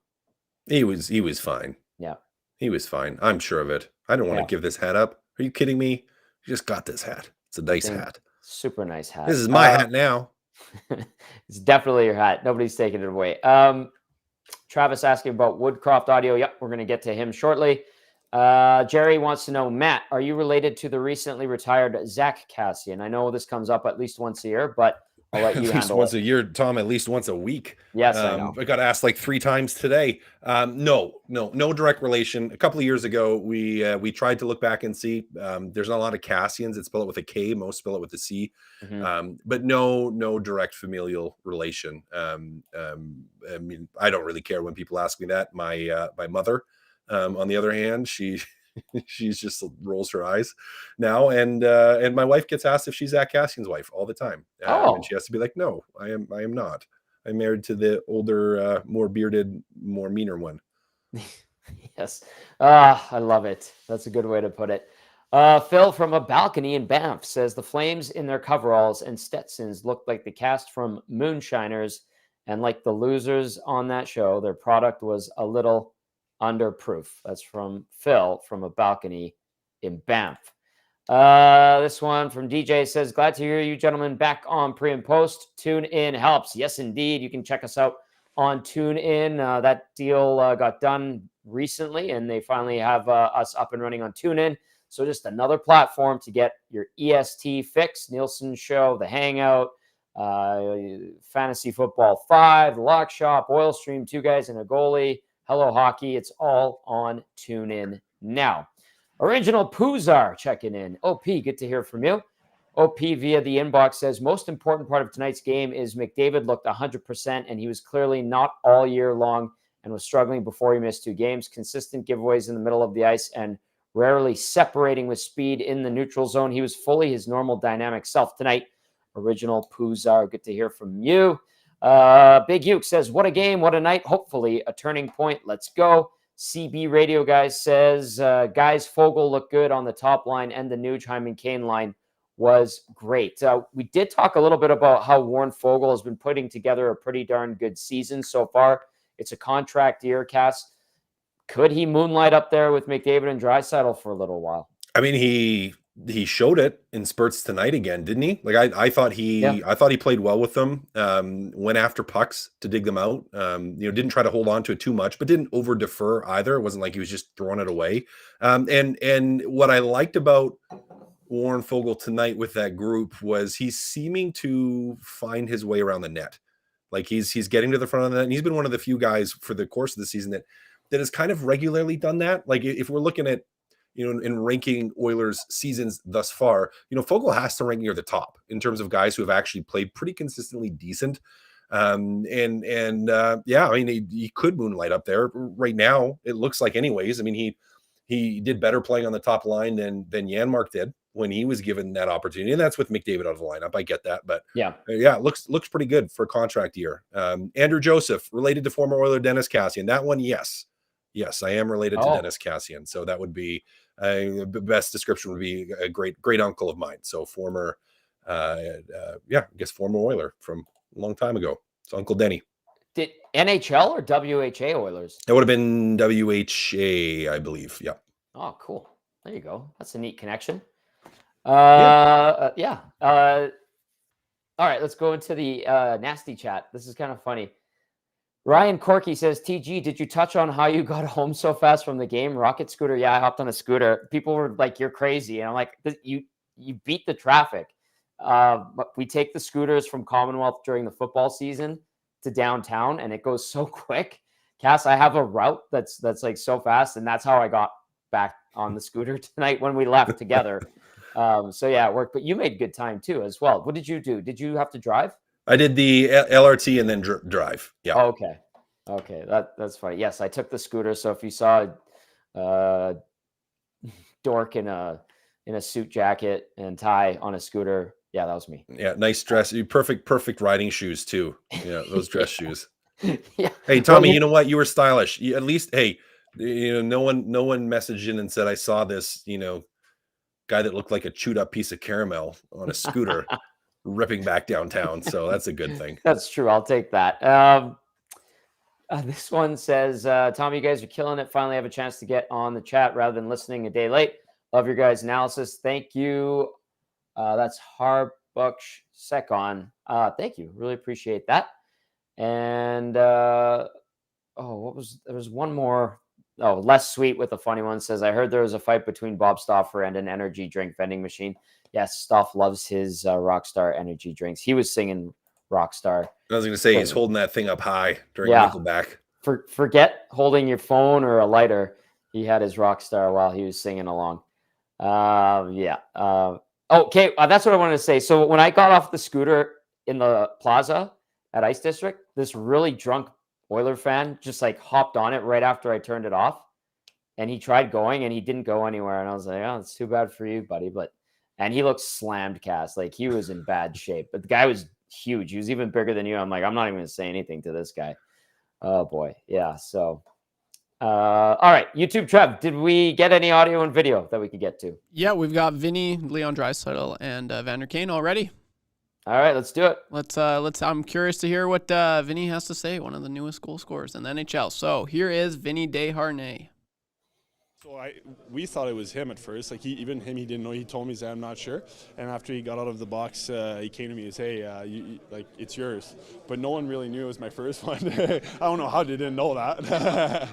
He was fine. Yeah. He was fine. I'm sure of it. I don't want to give this hat up. Are you kidding me? You just got this hat. It's a nice hat. Super nice hat. This is my hat now. It's definitely your hat. Nobody's taking it away. Travis asking about Woodcroft audio. Yep, we're going to get to him shortly. Jerry wants to know, Matt, are you related to the recently retired Zach Kassian? I know this comes up at least once a year, but I'll let you handle once a year, Tom, at least once a week. Yes, I know. I got asked like 3 times today. No direct relation. A couple of years ago, we tried to look back and see. There's not a lot of Kassians that spell it with a K. Most spell it with a C. Mm-hmm. But no direct familial relation. I mean, I don't really care when people ask me that. My mother, on the other hand, she's just rolls her eyes now, and my wife gets asked if she's Zach Kassian's wife all the time, and she has to be like, no, I am not. I'm married to the older, more bearded, more meaner one. Yes, I love it. That's a good way to put it. Phil from a balcony in Banff says the Flames in their coveralls and Stetsons looked like the cast from Moonshiners, and like the losers on that show, their product was a little under proof. That's from Phil from a balcony in Banff. This one from DJ says, glad to hear you gentlemen back on pre and post. Tune in helps. Yes, indeed. You can check us out on TuneIn. That deal got done recently, and they finally have us up and running on TuneIn. So just another platform to get your EST fix. Nielsen Show, The Hangout, Fantasy Football 5, The Lock Shop, Oil Stream, Two Guys and a Goalie, Hello Hockey. It's all on TuneIn now. Original Poozar checking in. OP, good to hear from you. OP via the inbox says, most important part of tonight's game is McDavid looked 100%, and he was clearly not all year long and was struggling before he missed 2 games. Consistent giveaways in the middle of the ice and rarely separating with speed in the neutral zone. He was fully his normal dynamic self tonight. Original Poozar, good to hear from you. Big Uke says, what a game, what a night. Hopefully a turning point. Let's go. CB Radio guys says, guys, Fogle looked good on the top line, and the Nuge Hyman Kane line was great. We did talk a little bit about how Warren Fogle has been putting together a pretty darn good season so far. It's a contract year, Cass. Could he moonlight up there with McDavid and Draisaitl for a little while? I mean, he showed it in spurts tonight again, didn't he? Like I thought he played well with them. Went after pucks to dig them out. Didn't try to hold on to it too much, but didn't over defer either. It wasn't like he was just throwing it away. And what I liked about Warren Fogle tonight with that group was he's seeming to find his way around the net. Like he's getting to the front of the net, and he's been one of the few guys for the course of the season that has kind of regularly done that. Like if we're looking at, in ranking Oilers seasons thus far, Fogle has to rank near the top in terms of guys who have actually played pretty consistently decent. I mean, he could moonlight up there right now. It looks like anyways. I mean, he did better playing on the top line than Janmark did when he was given that opportunity. And that's with McDavid out of the lineup. I get that, but it looks pretty good for a contract year. Andrew Joseph, related to former Oiler Dennis Kassian. That one, yes, I am related to Dennis Kassian. So that would be the best description would be a great uncle of mine. So former, former Oiler from a long time ago. It's Uncle Denny. Did NHL or WHA Oilers? It would have been WHA, I believe. Yeah. Oh, cool. There you go. That's a neat connection. All right, let's go into the nasty chat. This is kind of funny. Ryan Corky says, TG, did you touch on how you got home so fast from the game? Rocket scooter? Yeah, I hopped on a scooter. People were like, you're crazy. And I'm like, you beat the traffic. But we take the scooters from Commonwealth during the football season to downtown, and it goes so quick. Cass, I have a route that's like so fast, and that's how I got back on the scooter tonight when we left together. It worked. But you made good time too as well. What did you do? Did you have to drive? I did the LRT and then drive. Yeah. Oh, okay. That's funny. Yes, I took the scooter. So if you saw a dork in a suit jacket and tie on a scooter, yeah, that was me. Yeah, nice dress. Perfect riding shoes too. Yeah, those dress shoes. Yeah. Hey, Tommy, you know what? You were stylish. At least, hey, no one messaged in and said I saw this, guy that looked like a chewed up piece of caramel on a scooter ripping back downtown. So that's a good thing. That's true. I'll take that. This one says, Tommy, you guys are killing it. Finally have a chance to get on the chat rather than listening a day late. Love your guys' analysis. Thank you. That's Harbuk Sekon. Thank you. Really appreciate that. And there was one more. Oh, Less Sweet with a funny one says, I heard there was a fight between Bob Stauffer and an energy drink vending machine. Yes, Stauf loves his Rockstar energy drinks. He was singing Rockstar. I was going to say, he's holding that thing up high during Nickelback. Forget holding your phone or a lighter. He had his Rockstar while he was singing along. Okay, that's what I wanted to say. So when I got off the scooter in the plaza at Ice District, this really drunk Oiler fan just like hopped on it right after I turned it off, and he tried going and he didn't go anywhere. And I was like, oh, it's too bad for you, buddy. And he looked slammed, Cass. Like he was in bad shape, but the guy was huge. He was even bigger than you. I'm like, I'm not even going to say anything to this guy. Oh boy. Yeah. So, all right. YouTube Trev, did we get any audio and video that we could get to? Yeah, we've got Vinny, Leon Draisaitl, and Vander Kane already. All right, let's do it. Let's. I'm curious to hear what Vinny has to say. One of the newest goal scorers in the NHL. So here is Vinny Desharnais. So we thought it was him at first. Like he didn't know. He told me, he said, I'm not sure. And after he got out of the box, he came to me and said, hey, like it's yours. But no one really knew it was my first one. I don't know how they didn't know that.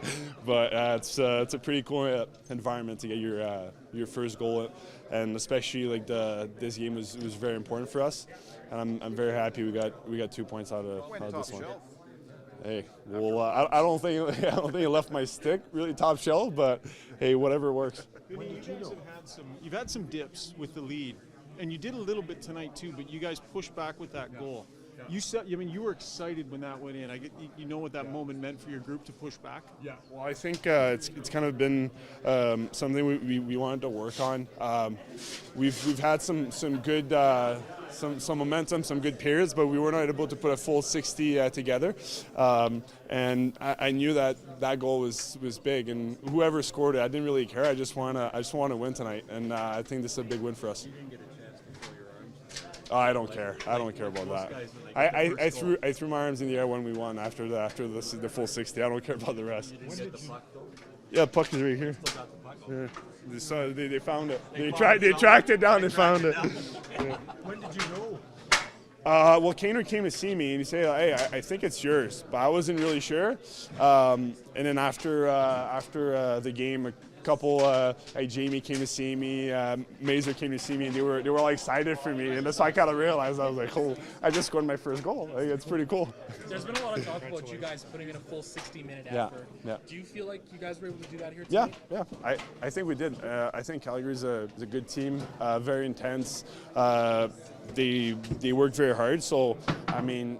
But it's a pretty cool environment to get your first goal, and especially like this game was very important for us. And I'm very happy we got 2 points out of this one. Hey, well, I don't think it left my stick really top shelf, but hey, whatever works. When you guys you've had some dips with the lead, and you did a little bit tonight too, but you guys pushed back with that goal. You were excited when that went in. You know what that moment meant for your group to push back. Yeah, well, I think it's kind of been something we wanted to work on. We've had some good some momentum, some good periods, but we were not able to put a full 60 together. And I knew that goal was big, and whoever scored it, I didn't really care. I just want to win tonight, and I think this is a big win for us. I don't care. I don't care about that. I threw my arms in the air when we won after the full 60. I don't care about the rest. Yeah, the puck is right here. Yeah. They found it. They tracked it down and found it. Yeah. When did you know? Well, Kaner came to see me and he said, "Hey, I think it's yours," but I wasn't really sure. And then after the game, a couple, Jamie came to see me, Mazer came to see me, and they were all excited for me. And that's how I kind of realized, I was like, "Oh, I just scored my first goal. Like, it's pretty cool." There's been a lot of talk about you guys putting in a full 60-minute effort. Yeah. Do you feel like you guys were able to do that here tonight? Yeah. I think we did. I think Calgary's a good team, very intense. They worked very hard. So, I mean,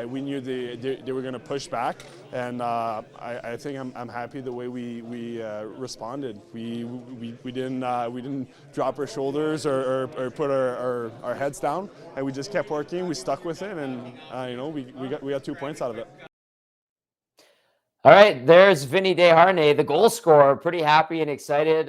we knew they were going to push back, and I think I'm happy the way we responded. We didn't drop our shoulders or put our heads down, and we just kept working. We stuck with it, and we got 2 points out of it. All right, there's Vinny Desharnais, the goal scorer, pretty happy and excited,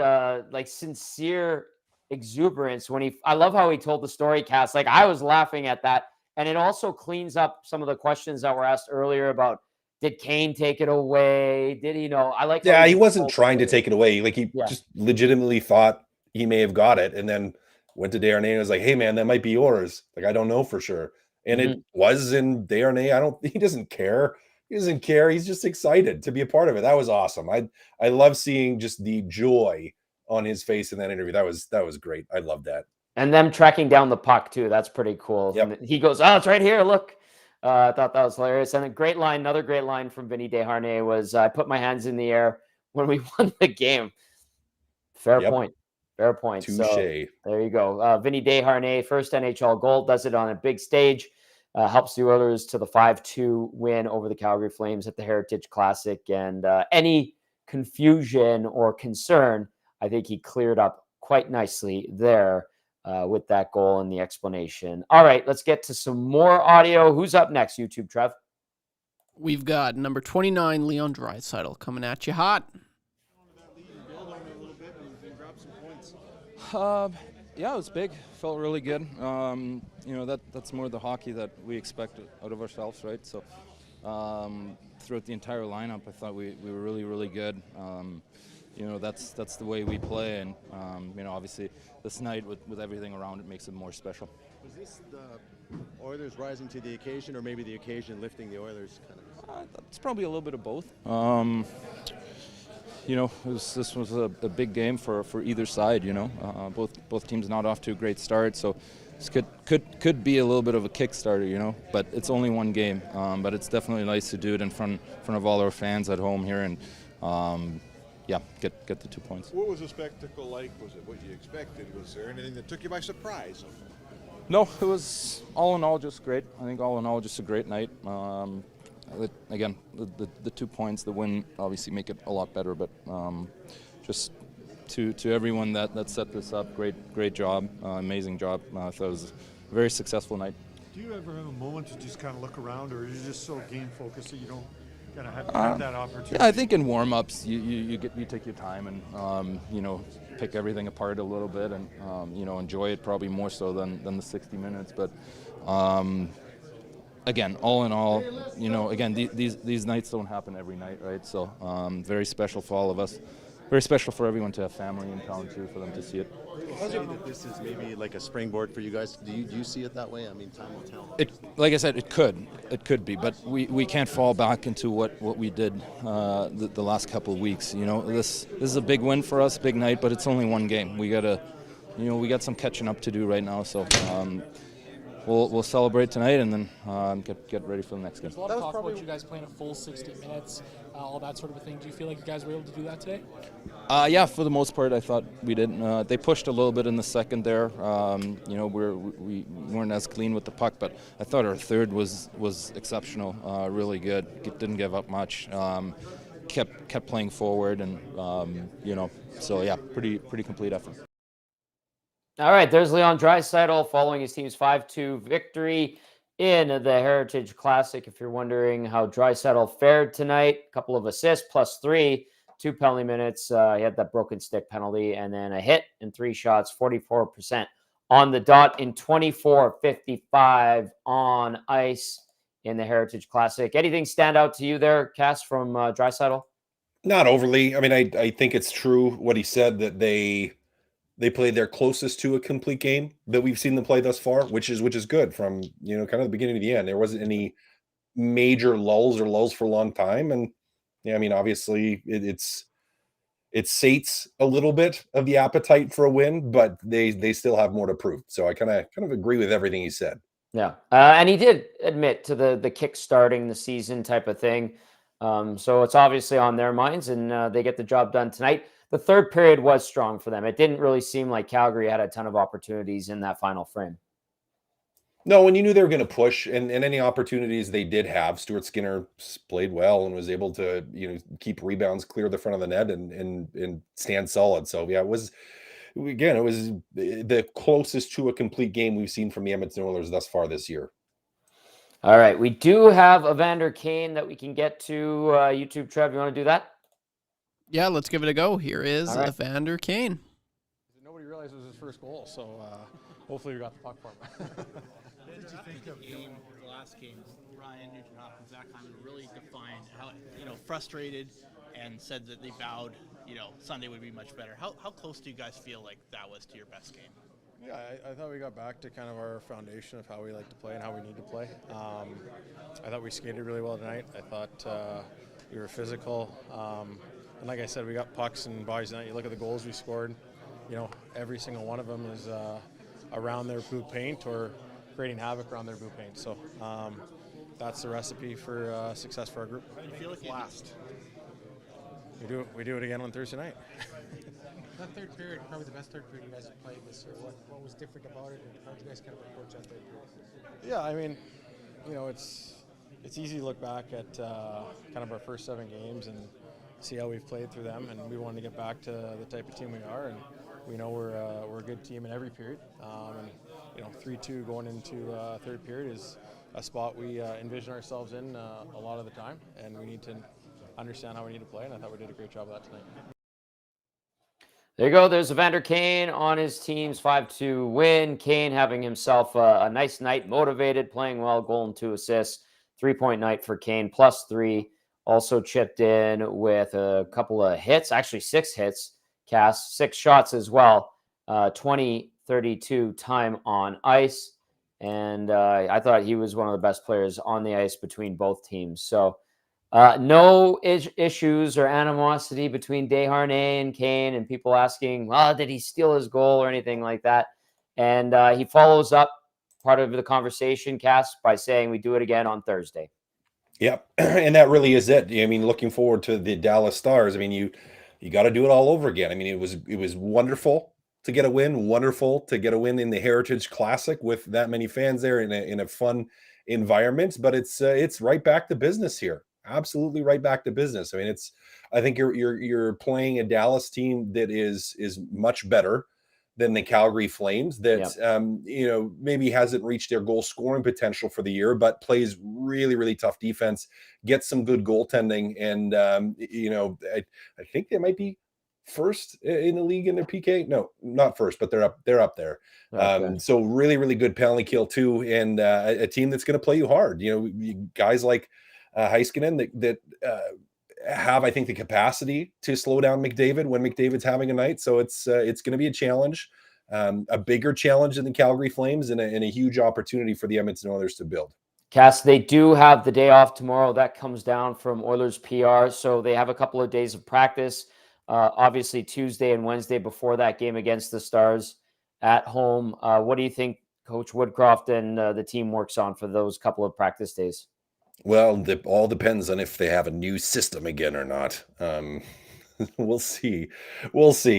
like sincere exuberance when I love how he told the story, Cass. Like, I was laughing at that. And it also cleans up some of the questions that were asked earlier about, did Kane take it away? Did he know? I like. Yeah, he wasn't trying to take it away. Like, he just legitimately thought he may have got it, and then went to Desharnais and was like, "Hey, man, that might be yours." Like, I don't know for sure. And it was in Desharnais. He doesn't care. He doesn't care. He's just excited to be a part of it. That was awesome. I love seeing just the joy on his face in that interview. That was great. I love that. And them tracking down the puck too. That's pretty cool. Yep. He goes, "Oh, it's right here. Look." I thought that was hilarious. And a great line, another great line from Vinny Desharnais was, "I put my hands in the air when we won the game." Fair point. Fair point. Touche. So there you go. Vinny Desharnais, first NHL goal, does it on a big stage. Helps the Oilers to the 5-2 win over the Calgary Flames at the Heritage Classic. And any confusion or concern, I think he cleared up quite nicely there with that goal and the explanation. All right, let's get to some more audio. Who's up next, YouTube, Trev? We've got number 29, Leon Draisaitl, coming at you hot. Yeah, it was big. Felt really good. That's more the hockey that we expect out of ourselves, right? So throughout the entire lineup, I thought we were really, really good. That's the way we play, and obviously this night with everything around it makes it more special. Was this the Oilers rising to the occasion, or maybe the occasion lifting the Oilers? It's probably a little bit of both. This was a big game for either side. Both teams not off to a great start, so this could be a little bit of a Kickstarter. But it's only one game. But it's definitely nice to do it in front of all our fans at home here, and get the 2 points. What was the spectacle like? Was it what you expected? Was there anything that took you by surprise? No, it was all in all just great. I think all in all just a great night. Again, the 2 points, the win obviously make it a lot better, but just to everyone that set this up, great job, amazing job. I thought it was a very successful night. Do you ever have a moment to just kind of look around, or are you just so game focused that you don't kind of have that opportunity? Yeah, I think in warm-ups you take your time and pick everything apart a little bit and enjoy it probably more so than the 60 minutes. But again, all in all, again, these nights don't happen every night, right? So very special for all of us. Very special for everyone to have family in town too, for them to see it. Say that this is maybe like a springboard for you guys. Do you see it that way? I mean, time will tell. Like I said, it could be, but we can't fall back into what we did the last couple of weeks. This is a big win for us, big night, but it's only one game. We got some catching up to do right now. So we'll celebrate tonight and then get ready for the next game. There's a lot of talk about you guys playing a full 60 minutes, all that sort of a thing. Do you feel like you guys were able to do that today? Yeah, for the most part, I thought we did. They pushed a little bit in the second there. We weren't as clean with the puck, but I thought our third was exceptional, really good. Didn't give up much. Kept playing forward, and so yeah, pretty complete effort. All right, there's Leon Draisaitl following his team's 5-2 victory in the Heritage Classic. If you're wondering how Draisaitl fared tonight, a couple of assists, +3, 2 penalty minutes. He had that broken stick penalty, and then a hit and 3 shots, 44% on the dot in 24-55 on ice in the Heritage Classic. Anything stand out to you there, Cass, from Draisaitl? Not overly. I mean, I think it's true what he said, that they played their closest to a complete game that we've seen them play thus far, which is good from, kind of the beginning to the end. There wasn't any major lulls for a long time. And yeah, I mean, obviously it sates a little bit of the appetite for a win, but they still have more to prove. So I kind of agree with everything he said. Yeah. And he did admit to the kick starting the season type of thing. So it's obviously on their minds, and they get the job done tonight. The third period was strong for them. It didn't really seem like Calgary had a ton of opportunities in that final frame. No, when you knew they were going to push, and any opportunities they did have, Stuart Skinner played well and was able to, keep rebounds clear of the front of the net and stand solid. So yeah, it was the closest to a complete game we've seen from the Edmonton Oilers thus far this year. All right, we do have Evander Kane that we can get to. YouTube, Trev, you want to do that? Yeah, let's give it a go. Here is Evander Kane. Nobody realized it was his first goal, so hopefully we got the puck for him. What did you think of the last game? Ryan Nugent-Hopkins, Zach Hyman really defined how, frustrated and said that they vowed, Sunday would be much better. How close do you guys feel like that was to your best game? Yeah, I thought we got back to kind of our foundation of how we like to play and how we need to play. I thought we skated really well tonight. I thought we were physical. And like I said, we got pucks and bodies tonight. You look at the goals we scored, every single one of them is around their blue paint or creating havoc around their blue paint. So that's the recipe for success for our group. You feel like last. We do it again on Thursday night. That third period, probably the best third period you guys have played this year. What was different about it, and how did you guys kind of approach that third period? Yeah, I mean, it's easy to look back at kind of our first 7 games and see how we've played through them, and we wanted to get back to the type of team we are, and we know we're a good team in every period. And 3-2 going into third period is a spot we envision ourselves in a lot of the time, and we need to understand how we need to play, and I thought we did a great job of that tonight. There you go. There's Evander Kane on his team's 5-2 win. Kane having himself a nice night, motivated, playing well, goal and 2 assists. 3-point night for Kane, +3. Also chipped in with a couple of hits, actually 6 hits, Cass, 6 shots as well. 20-32 time on ice. And I thought he was one of the best players on the ice between both teams. So no issues or animosity between Desharnais and Kane, and people asking, well, did he steal his goal or anything like that? And he follows up part of the conversation, Cass, by saying we do it again on Thursday. Yep. And that really is it. I mean, looking forward to the Dallas Stars. I mean, you got to do it all over again. I mean, it was wonderful to get a win, wonderful to get a win in the Heritage Classic with that many fans there in a fun environment, but it's right back to business here. Absolutely right back to business. I mean, I think you're playing a Dallas team that is much better than the Calgary Flames that, maybe hasn't reached their goal scoring potential for the year, but plays really, really tough defense, gets some good goaltending. And, I think they might be first in the league in their PK. No, not first, but they're up there. Okay. So really, really good penalty kill too, and a team that's going to play you hard. Guys like Heiskanen that have, I think, the capacity to slow down McDavid when McDavid's having a night. So it's going to be a challenge, a bigger challenge than the Calgary Flames, and a huge opportunity for the Edmonton Oilers to build. Cass, they do have the day off tomorrow. That comes down from Oilers PR. So they have a couple of days of practice. Obviously, Tuesday and Wednesday before that game against the Stars at home. What do you think Coach Woodcroft and the team works on for those couple of practice days? Well, it all depends on if they have a new system again or not. We'll see. Listen,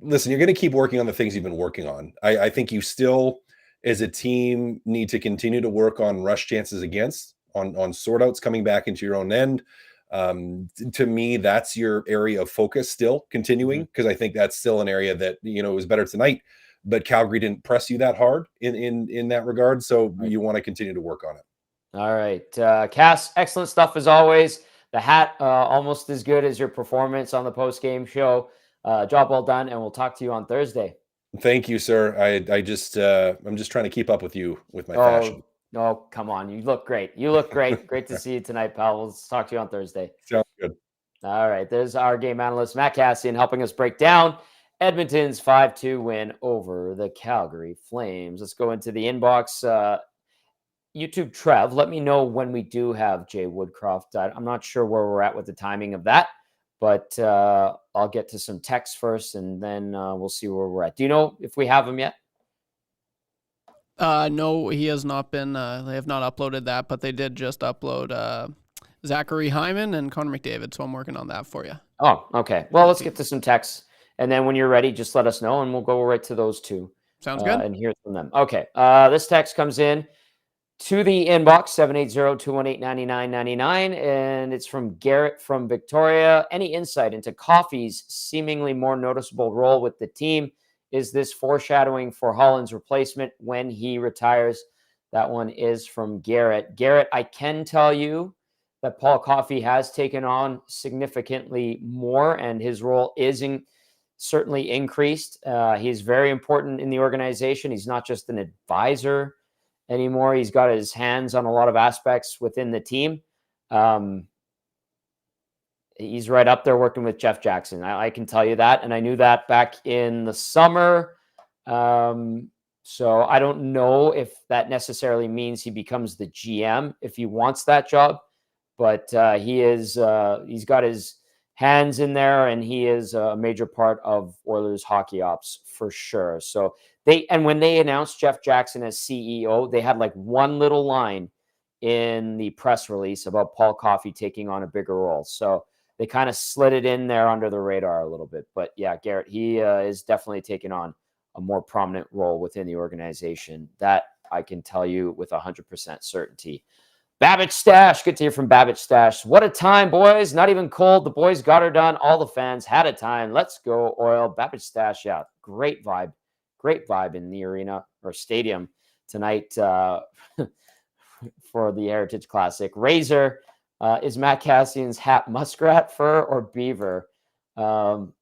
you're going to keep working on the things you've been working on. I think you still, as a team, need to continue to work on rush chances against, on sort outs coming back into your own end. To me, that's your area of focus still continuing, because I think that's still an area that, was better tonight, but Calgary didn't press you that hard in that regard. So you want to continue to work on it. All right. Cass, excellent stuff as always. The hat, almost as good as your performance on the post-game show. Job well done, and we'll talk to you on Thursday. Thank you, sir. I'm just trying to keep up with you with my fashion. No, come on. You look great. Great to see you tonight, pal. We'll talk to you on Thursday. Sounds good. All right. There's our game analyst, Matt Kassian, helping us break down Edmonton's 5-2 win over the Calgary Flames. Let's go into the inbox. YouTube Trev, let me know when we do have Jay Woodcroft. I'm not sure where we're at with the timing of that, but I'll get to some texts first, and then we'll see where we're at. Do you know if we have him yet? No, he has not been. They have not uploaded that, but they did just upload Zachary Hyman and Connor McDavid, so I'm working on that for you. Oh, okay. Well, let's get to some texts, and then when you're ready, just let us know, and we'll go right to those two. Sounds good. And hear from them. Okay. This text comes in to the inbox, 780-218-9999, and it's from Garrett from Victoria. Any insight into Coffey's seemingly more noticeable role with the team? Is this foreshadowing for Holland's replacement when he retires? That one is from Garrett. Garrett, I can tell you that Paul Coffey has taken on significantly more, and his role is certainly increased. He's very important in the organization. He's not just an advisor anymore. He's got his hands on a lot of aspects within the team. He's right up there working with Jeff Jackson. I can tell you that. And I knew that back in the summer. So I don't know if that necessarily means he becomes the GM if he wants that job, but he's got his hands in there, and he is a major part of Oilers hockey ops for sure. So when they announced Jeff Jackson as CEO, they had like one little line in the press release about Paul Coffey taking on a bigger role. So they kind of slid it in there under the radar a little bit. But yeah, Garrett, he is definitely taking on a more prominent role within the organization. That I can tell you with 100% certainty. Babbage Stash, good to hear from Babbage Stash. What a time, boys. Not even cold. The boys got her done. All the fans had a time. Let's go, Oil. Babbage Stash, yeah, great vibe. Great vibe in the arena or stadium tonight for the Heritage Classic. Razor, is Matt Kassian's hat muskrat fur or beaver? I'll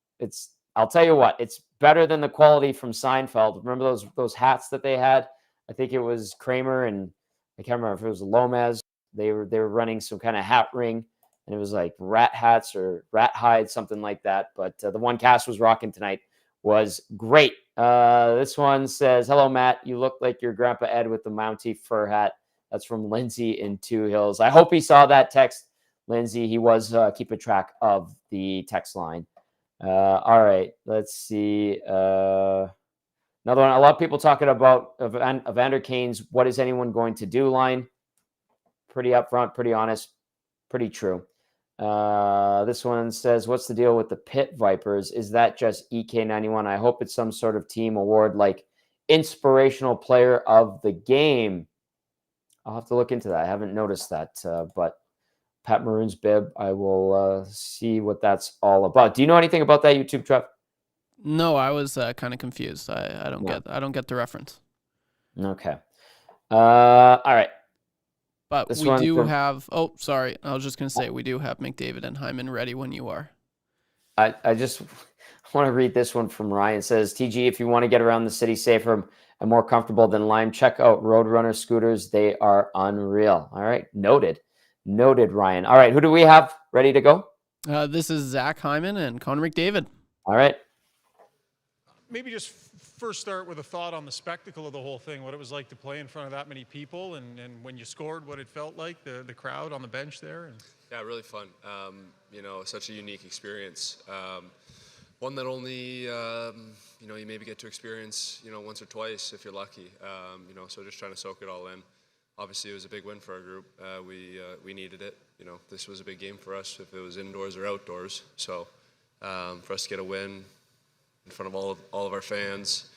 tell you what, it's better than the quality from Seinfeld. Remember those hats that they had? I think it was Kramer, and I can't remember if it was Lomez. They were running some kind of hat ring, and it was like rat hats or rat hide, something like that. But the one Cass was rocking tonight was great. This one says, hello, Matt. You look like your Grandpa Ed with the Mountie fur hat. That's from Lindsay in Two Hills. I hope he saw that text, Lindsay. He was keeping track of the text line. All right, let's see. Another one. A lot of people talking about Evander Kane's "What is anyone going to do?" line. Pretty upfront, pretty honest, pretty true. This one says, what's the deal with the Pit Vipers? Is that just EK91? I hope it's some sort of team award like Inspirational Player of the Game. I'll have to look into that. I haven't noticed that, but Pat Maroon's bib, I will see what that's all about. Do you know anything about that, YouTube, Trev? No, I was kind of confused. I don't get the reference. Okay. All right. But we do have. Oh, sorry. I was just gonna say we do have McDavid and Hyman ready when you are. I just want to read this one from Ryan. It says, TG, if you want to get around the city safer and more comfortable than Lime, check out Roadrunner scooters. They are unreal. All right. Noted, Ryan. All right. Who do we have ready to go? This is Zach Hyman and Connor McDavid. All right. Maybe just first start with a thought on the spectacle of the whole thing, what it was like to play in front of that many people, and when you scored, what it felt like, the crowd on the bench there. And... Yeah, really fun. Such a unique experience. One that only, you maybe get to experience, once or twice if you're lucky. So just trying to soak it all in. Obviously, it was a big win for our group. We needed it. This was a big game for us if it was indoors or outdoors. So for us to get a win in front of all of our fans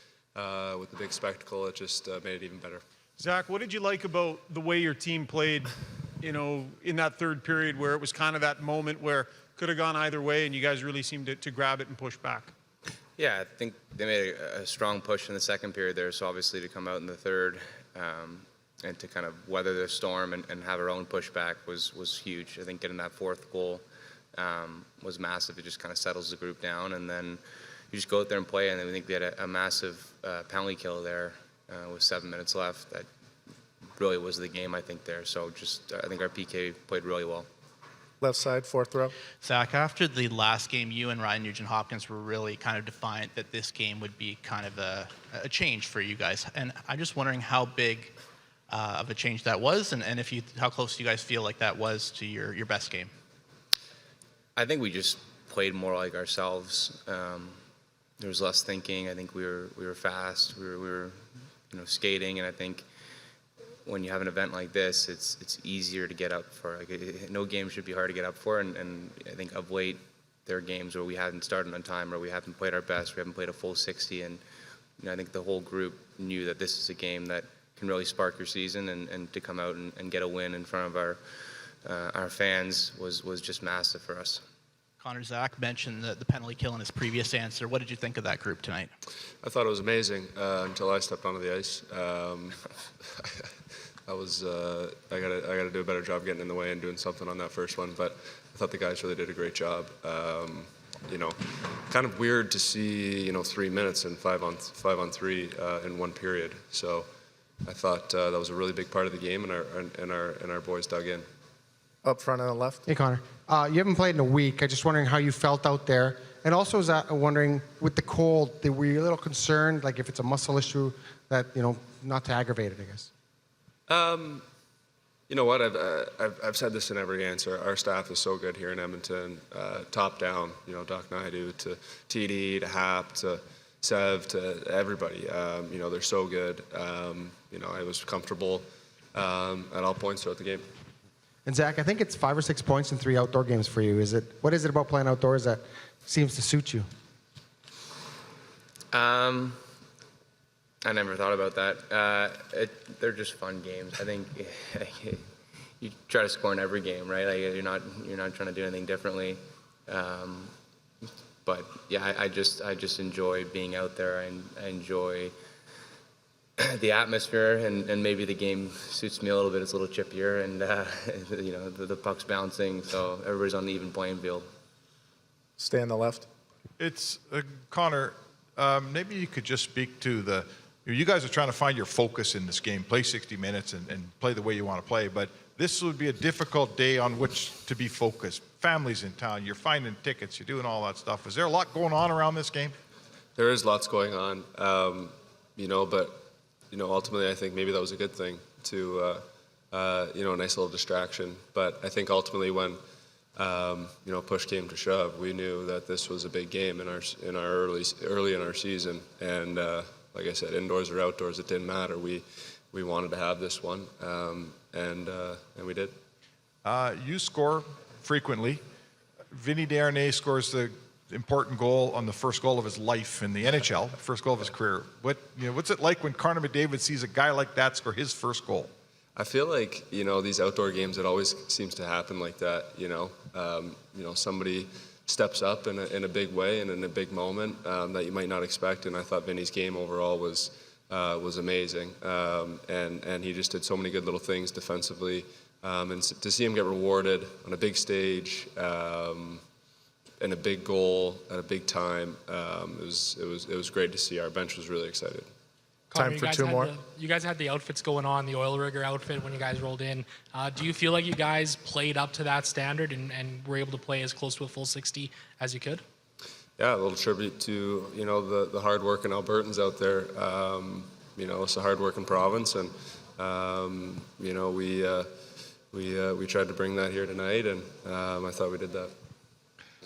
with the big spectacle, it just made it even better. Zach, what did you like about the way your team played, in that third period where it was kind of that moment where could have gone either way and you guys really seemed to grab it and push back? Yeah, I think they made a strong push in the second period there, so obviously to come out in the third and to kind of weather the storm and have our own pushback was huge. I think getting that fourth goal was massive. It just kind of settles the group down, and then you just go out there and play, and then we think we had a massive penalty kill there with 7 minutes left. That really was the game, I think, there. So I think our PK played really well. Left side, fourth row. Zach, after the last game, you and Ryan Nugent-Hopkins were really kind of defiant that this game would be kind of a change for you guys. And I'm just wondering how big of a change that was, and how close do you guys feel like that was to your best game? I think we just played more like ourselves. There was less thinking. I think we were fast. We were skating, and I think when you have an event like this, it's easier to get up for. No game should be hard to get up for, and I think of late there are games where we haven't started on time or we haven't played our best. We haven't played a full 60, and I think the whole group knew that this is a game that can really spark your season, and to come out and get a win in front of our fans was just massive for us. Connor, Zach mentioned the penalty kill in his previous answer. What did you think of that group tonight? I thought it was amazing until I stepped onto the ice. I gotta do a better job getting in the way and doing something on that first one, but I thought the guys really did a great job. Kind of weird to see 3 minutes and 5 on 3 in one period. So I thought that was a really big part of the game, and our boys dug in. Up front on the left. Hey, Connor. You haven't played in a week. I'm just wondering how you felt out there. And also, wondering, with the cold, were you a little concerned, like if it's a muscle issue, that, not to aggravate it, I guess? You know what? I've said this in every answer. Our staff is so good here in Edmonton, top down. Doc Naidu to TD to Hap to Sev to everybody. They're so good. I was comfortable at all points throughout the game. And Zach, I think it's 5 or 6 points in 3 outdoor games for you. What is it about playing outdoors that seems to suit you? I never thought about that. They're just fun games. I think you try to score in every game, right? You're not trying to do anything differently. But yeah, I just enjoy being out there. I enjoy the atmosphere, and maybe the game suits me a little bit. It's a little chippier, and the puck's bouncing, so everybody's on the even playing field. Stay on the left. It's Connor. Maybe you could just speak to you guys are trying to find your focus in this game, play 60 minutes and play the way you want to play, but this would be a difficult day on which to be focused. Families in town, you're finding tickets, you're doing all that stuff. Is there a lot going on around this game? There is lots going on, but ultimately I think maybe that was a good thing to, a nice little distraction. But I think ultimately when, push came to shove, we knew that this was a big game in our early in our season. And like I said, indoors or outdoors, it didn't matter. We wanted to have this one, and we did. You score frequently. Vinny Desharnais scores the important goal on the first goal of his life in the NHL, first goal of his career. What's it like when Connor McDavid sees a guy like that score his first goal? I feel like, these outdoor games, it always seems to happen like that, somebody steps up in a big way and in a big moment that you might not expect. And I thought Vinny's game overall was amazing. And he just did so many good little things defensively. And to see him get rewarded on a big stage, a big goal at a big time. It was great to see. Our bench was really excited. Time Connor, for two more. You guys had the outfits going on, the oil rigger outfit when you guys rolled in. Do you feel like you guys played up to that standard and were able to play as close to a full 60 as you could? Yeah, a little tribute to, you know, the hard-working Albertans out there. You know, it's a hard-working province, and you know, we tried to bring that here tonight, and I thought we did that.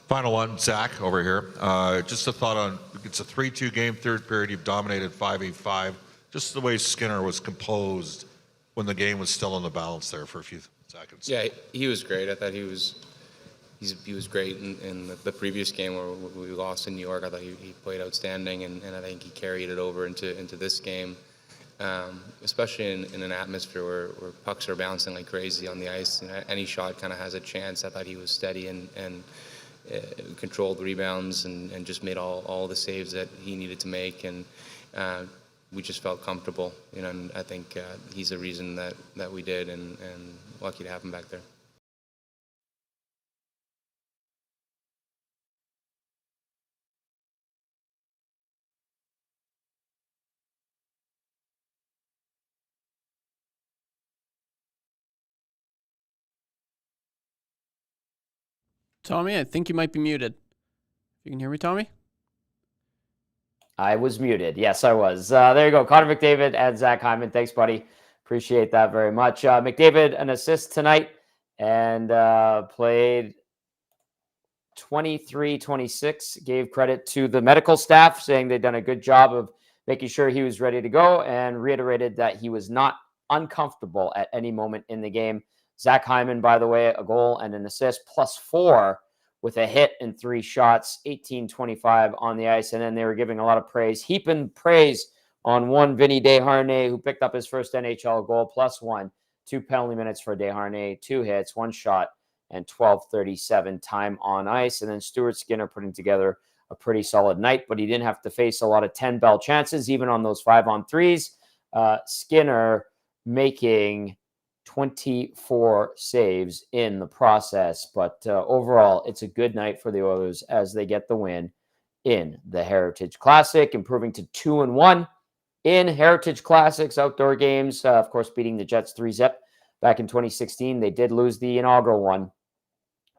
Final one, Zach, over here. Just a thought on, it's a 3-2 game, third period, you've dominated 5-8-5. Just the way Skinner was composed when the game was still in the balance there for a few seconds. Yeah, he was great. I thought he was great in the previous game where we lost in New York. I thought he played outstanding, and I think he carried it over into this game, especially in an atmosphere where pucks are bouncing like crazy on the ice. And any shot kind of has a chance. I thought he was steady and controlled rebounds and just made all the saves that he needed to make, and we just felt comfortable, you know, and I think he's the reason that we did, and lucky to have him back there. Tommy, I think you might be muted. You can hear me, Tommy? I was muted. Yes, I was. There you go. Connor McDavid and Zach Hyman. Thanks, buddy. Appreciate that very much. McDavid, an assist tonight, and played 23-26. Gave credit to the medical staff, saying they'd done a good job of making sure he was ready to go, and reiterated that he was not uncomfortable at any moment in the game. Zach Hyman, by the way, a goal and an assist, +4 with a hit and 3 shots, 18-25 on the ice. And then they were giving a lot of praise, heaping praise on one Vinny Desharnais, who picked up his first NHL goal, +1, 2 penalty minutes for Desharnais, 2 hits, 1 shot, and 12:37 time on ice. And then Stuart Skinner putting together a pretty solid night, but he didn't have to face a lot of 10-bell chances, even on those 5-on-3s. Skinner making 24 saves in the process. But overall, it's a good night for the Oilers as they get the win in the Heritage Classic, improving to 2-1 in Heritage Classics outdoor games. Of course, beating the Jets 3-zip back in 2016. They did lose the inaugural one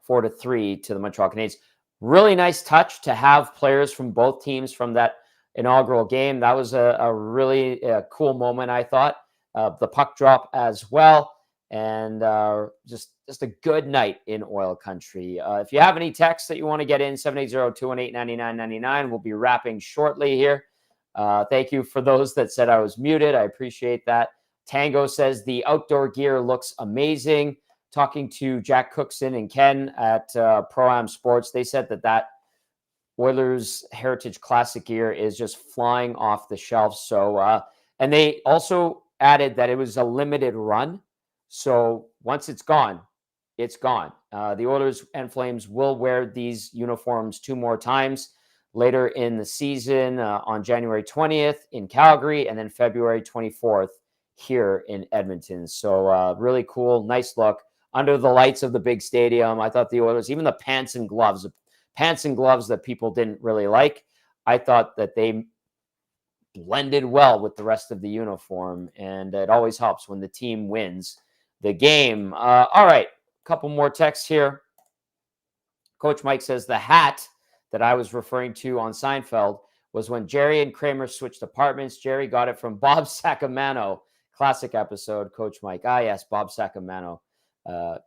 4-3 to the Montreal Canadiens. Really nice touch to have players from both teams from that inaugural game. That was a really cool moment, I thought. The puck drop as well. And just a good night in oil country. If you have any texts that you want to get in, 780-218-9999. We'll be wrapping shortly here. Thank you for those that said I was muted. I appreciate that. Tango says the outdoor gear looks amazing. Talking to Jack Cookson and Ken at Pro-Am Sports, they said that Oilers Heritage Classic gear is just flying off the shelves. So, and they also added that it was a limited run. So once it's gone, it's gone. The Oilers and Flames will wear these uniforms 2 more times later in the season, on January 20th in Calgary, and then February 24th here in Edmonton. So really cool, nice look under the lights of the big stadium. I thought the Oilers, even the pants and gloves that people didn't really like, I thought that they blended well with the rest of the uniform, and it always helps when the team wins the game. All right, a couple more texts here. Coach Mike says the hat that I was referring to on Seinfeld was when Jerry and Kramer switched apartments. Jerry got it from Bob Sacamano. Classic episode, Coach Mike. Ah, yes, Bob Sacamano,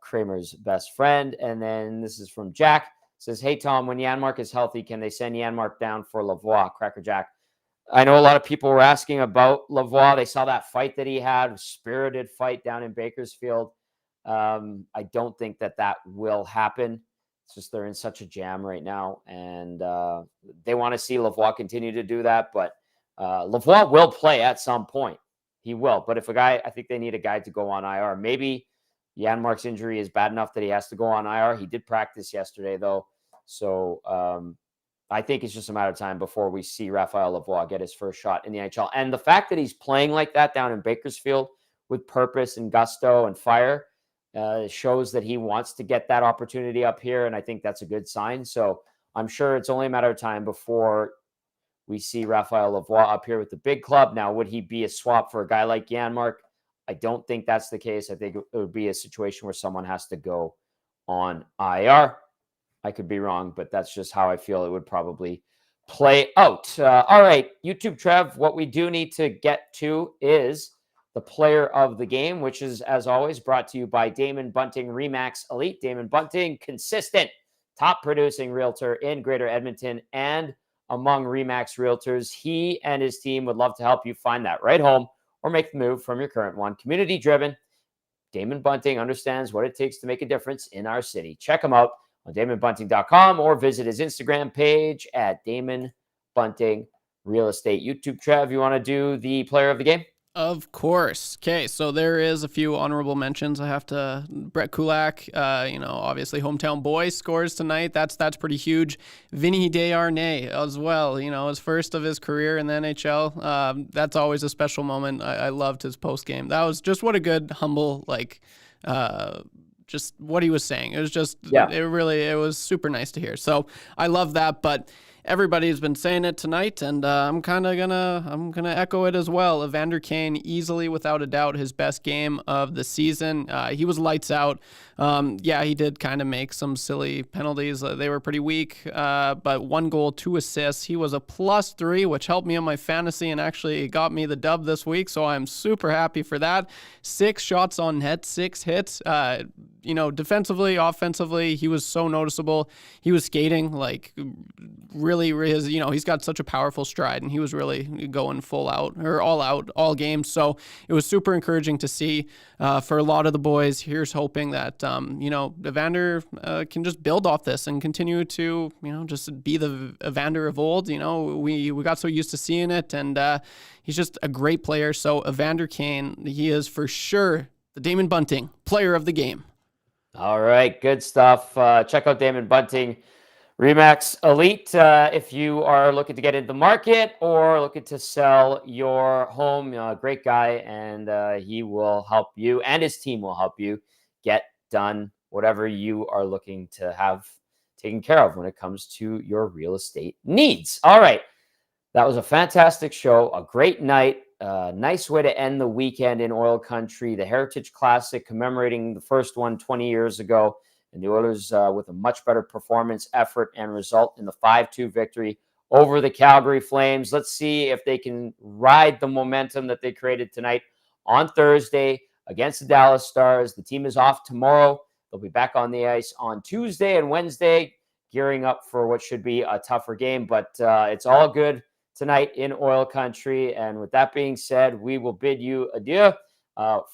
Kramer's best friend. And then this is from Jack. Says, hey, Tom, when Janmark is healthy, can they send Janmark down for Lavoie? Cracker Jack. I know a lot of people were asking about Lavoie. They saw that fight that he had, a spirited fight down in Bakersfield. I don't think that will happen. It's just they're in such a jam right now, and they want to see Lavoie continue to do that. But Lavoie will play at some point. He will. But I think they need a guy to go on IR. Maybe Janmark's injury is bad enough that he has to go on IR. He did practice yesterday, though. So I think it's just a matter of time before we see Raphael Lavoie get his first shot in the NHL. And the fact that he's playing like that down in Bakersfield with purpose and gusto and fire shows that he wants to get that opportunity up here. And I think that's a good sign. So I'm sure it's only a matter of time before we see Raphael Lavoie up here with the big club. Now, would he be a swap for a guy like Janmark? I don't think that's the case. I think it would be a situation where someone has to go on IR. I could be wrong, but that's just how I feel it would probably play out. All right, YouTube Trev, what we do need to get to is the player of the game, which is, as always, brought to you by Damon Bunting Remax Elite. Damon Bunting, consistent, top-producing realtor in Greater Edmonton and among Remax realtors. He and his team would love to help you find that right home or make the move from your current one. Community-driven, Damon Bunting understands what it takes to make a difference in our city. Check him out on DamonBunting.com or visit his Instagram page at Damon Bunting Real Estate. YouTube, Trev, you want to do the player of the game? Of course. Okay, so there is a few honorable mentions. I have to. Brett Kulak, obviously hometown boy, scores tonight. That's pretty huge. Vinny Desharnais as well. His first of his career in the NHL. That's always a special moment. I loved his post game. That was just what a good, humble, just what he was saying. It was just, it was super nice to hear. So I love that, but everybody's been saying it tonight, and I'm gonna echo it as well. Evander Kane, easily, without a doubt, his best game of the season. He was lights out. He did kind of make some silly penalties. They were pretty weak, but 1 goal, 2 assists. He was a +3, which helped me on my fantasy and actually got me the dub this week, so I'm super happy for that. 6 shots on net, 6 hits. Defensively, offensively, he was so noticeable. He was skating he's got such a powerful stride, and he was really going full out or all out all game. So it was super encouraging to see for a lot of the boys. Here's hoping that Evander can just build off this and continue to just be the Evander of old. We got so used to seeing it, and he's just a great player. So Evander Kane, he is for sure the Damon Bunting player of the game. All right, good stuff. Check out Damon Bunting Remax Elite if you are looking to get into the market or looking to sell your home. Great guy, and he will help you, and his team will help you get done whatever you are looking to have taken care of when it comes to your real estate needs. All right, that was a fantastic show, a great night. Nice way to end the weekend in Oil Country. The Heritage Classic commemorating the first one 20 years ago. And the Oilers with a much better performance, effort, and result in the 5-2 victory over the Calgary Flames. Let's see if they can ride the momentum that they created tonight on Thursday against the Dallas Stars. The team is off tomorrow. They'll be back on the ice on Tuesday and Wednesday, gearing up for what should be a tougher game. But it's all good tonight in Oil Country. And with that being said, we will bid you adieu.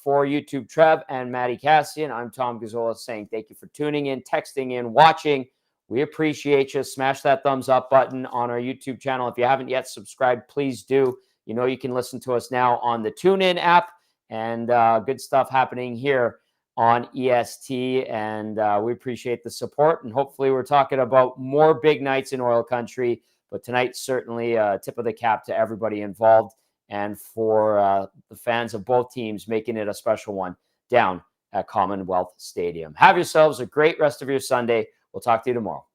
For YouTube Trev and Matty Kassian, I'm Tom Gazzola saying thank you for tuning in, texting in, watching. We appreciate you. Smash that thumbs up button on our YouTube channel. If you haven't yet subscribed, please do. You can listen to us now on the TuneIn app, and good stuff happening here on EST. And we appreciate the support. And hopefully we're talking about more big nights in Oil Country. But tonight, certainly a tip of the cap to everybody involved, and for the fans of both teams making it a special one down at Commonwealth Stadium. Have yourselves a great rest of your Sunday. We'll talk to you tomorrow.